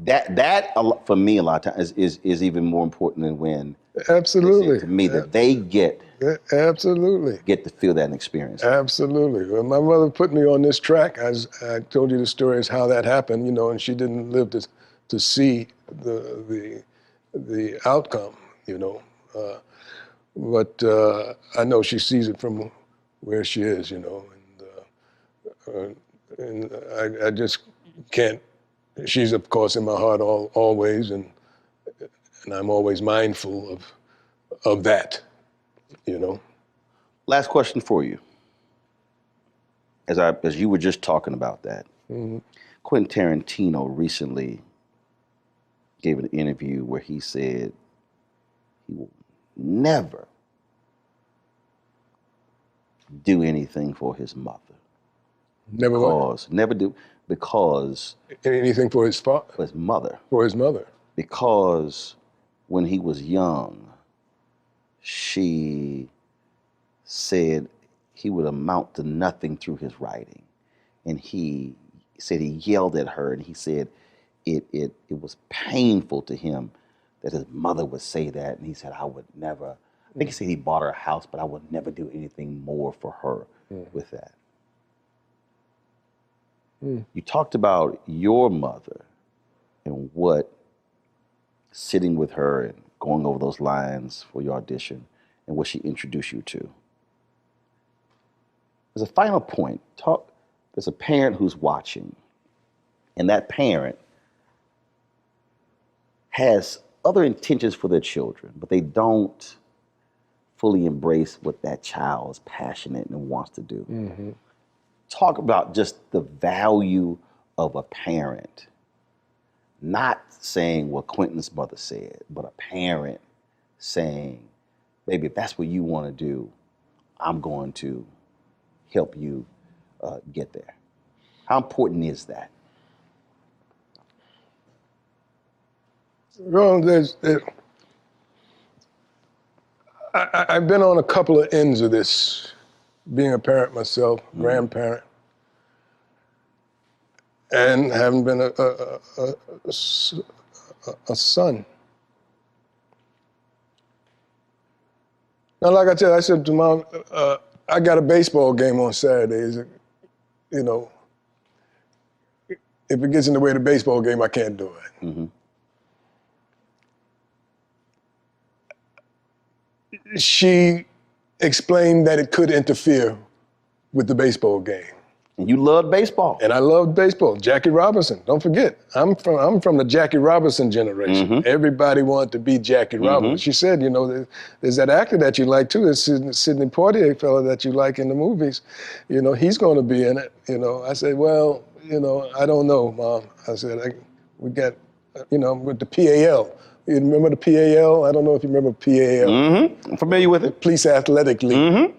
Speaker 3: That for me a lot of times is even more important than when
Speaker 4: absolutely
Speaker 3: to me that they get to feel that and experience.
Speaker 4: Absolutely. Well, my mother put me on this track. As I told you the story is how that happened, you know, and she didn't live to see the outcome, you know. But I know she sees it from where she is, you know. And I just can't. She's of course in my heart always, and I'm always mindful of that, you know.
Speaker 3: Last question for you. As you were just talking about that, Quentin Tarantino recently gave an interview where he said he will never do anything for his mother.
Speaker 4: Never what?
Speaker 3: Never do, because...
Speaker 4: Anything for his father?
Speaker 3: For his mother.
Speaker 4: For his mother.
Speaker 3: Because when he was young, she said he would amount to nothing through his writing. And he said he yelled at her, and he said it was painful to him that his mother would say that. And he said, I would never, I think he said he bought her a house, but I would never do anything more for her with that. You talked about your mother and what sitting with her and going over those lines for your audition and what she introduced you to. As a final point, there's a parent who's watching, and that parent has other intentions for their children, but they don't fully embrace what that child is passionate and wants to do. Talk about just the value of a parent, not saying what Quentin's mother said, but a parent saying, baby, if that's what you want to do, I'm going to help you get there. How important is that?
Speaker 4: Well, I've been on a couple of ends of this, being a parent myself, grandparent, and having been a son. Now, like I said to Mom, I got a baseball game on Saturdays. You know, if it gets in the way of the baseball game, I can't do it. She explained that it could interfere with the baseball game.
Speaker 3: And you loved baseball.
Speaker 4: And I loved baseball. Jackie Robinson, don't forget, I'm from the Jackie Robinson generation. Everybody wanted to be Jackie Robinson. She said, you know, there's that actor that you like too, there's Sidney Poitier fellow that you like in the movies. You know, he's going to be in it. You know, I said, well, you know, I don't know, Mom. I said, we got, you know, with the PAL. You remember the PAL? I don't know if you remember PAL.
Speaker 3: I'm familiar with it.
Speaker 4: Police Athletic League.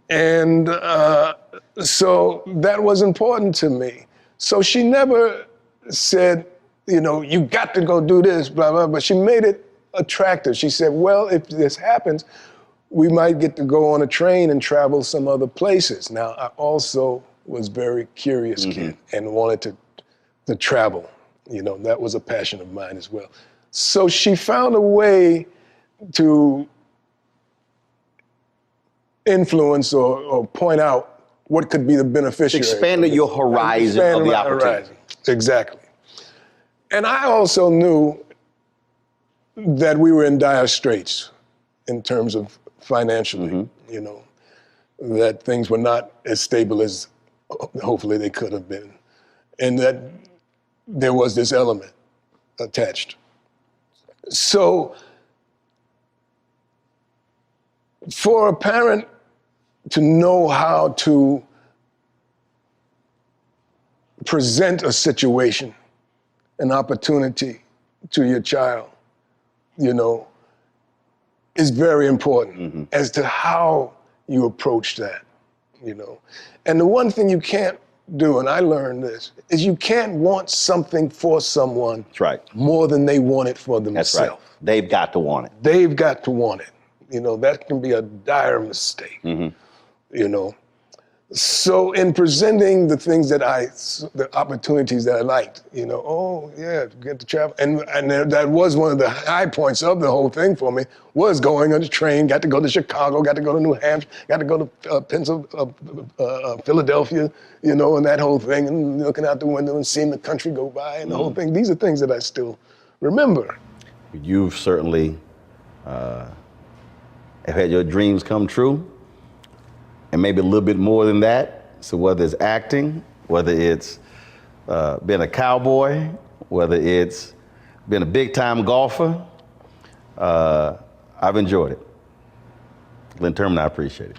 Speaker 4: And so that was important to me. So she never said, you know, you got to go do this, blah, blah, but she made it attractive. She said, well, if this happens, we might get to go on a train and travel some other places. Now, I also was very curious kid and wanted to travel. You know, that was a passion of mine as well. So she found a way to influence or point out what could be the beneficiary.
Speaker 3: Expanded your horizon of the opportunity.
Speaker 4: Exactly. And I also knew that we were in dire straits in terms of financially, you know, that things were not as stable as hopefully they could have been. And that there was this element attached. So for a parent to know how to present a situation, an opportunity to your child, you know, is very important as to how you approach that, you know. And the one thing you can't do, and I learned this, is you can't want something for someone more than they want it for themselves.
Speaker 3: That's right. They've got to want it.
Speaker 4: They've got to want it. You know, that can be a dire mistake, you know. So in presenting the things that the opportunities that I liked, you know, oh yeah, get to travel. And that was one of the high points of the whole thing for me, was going on the train, got to go to Chicago, got to go to New Hampshire, got to go to Philadelphia, you know, and that whole thing, and looking out the window and seeing the country go by and the whole thing. These are things that I still remember.
Speaker 3: You've certainly have had your dreams come true. And maybe a little bit more than that. So whether it's acting, whether it's being a cowboy, whether it's being a big time golfer, I've enjoyed it. Glynn Turman, I appreciate it.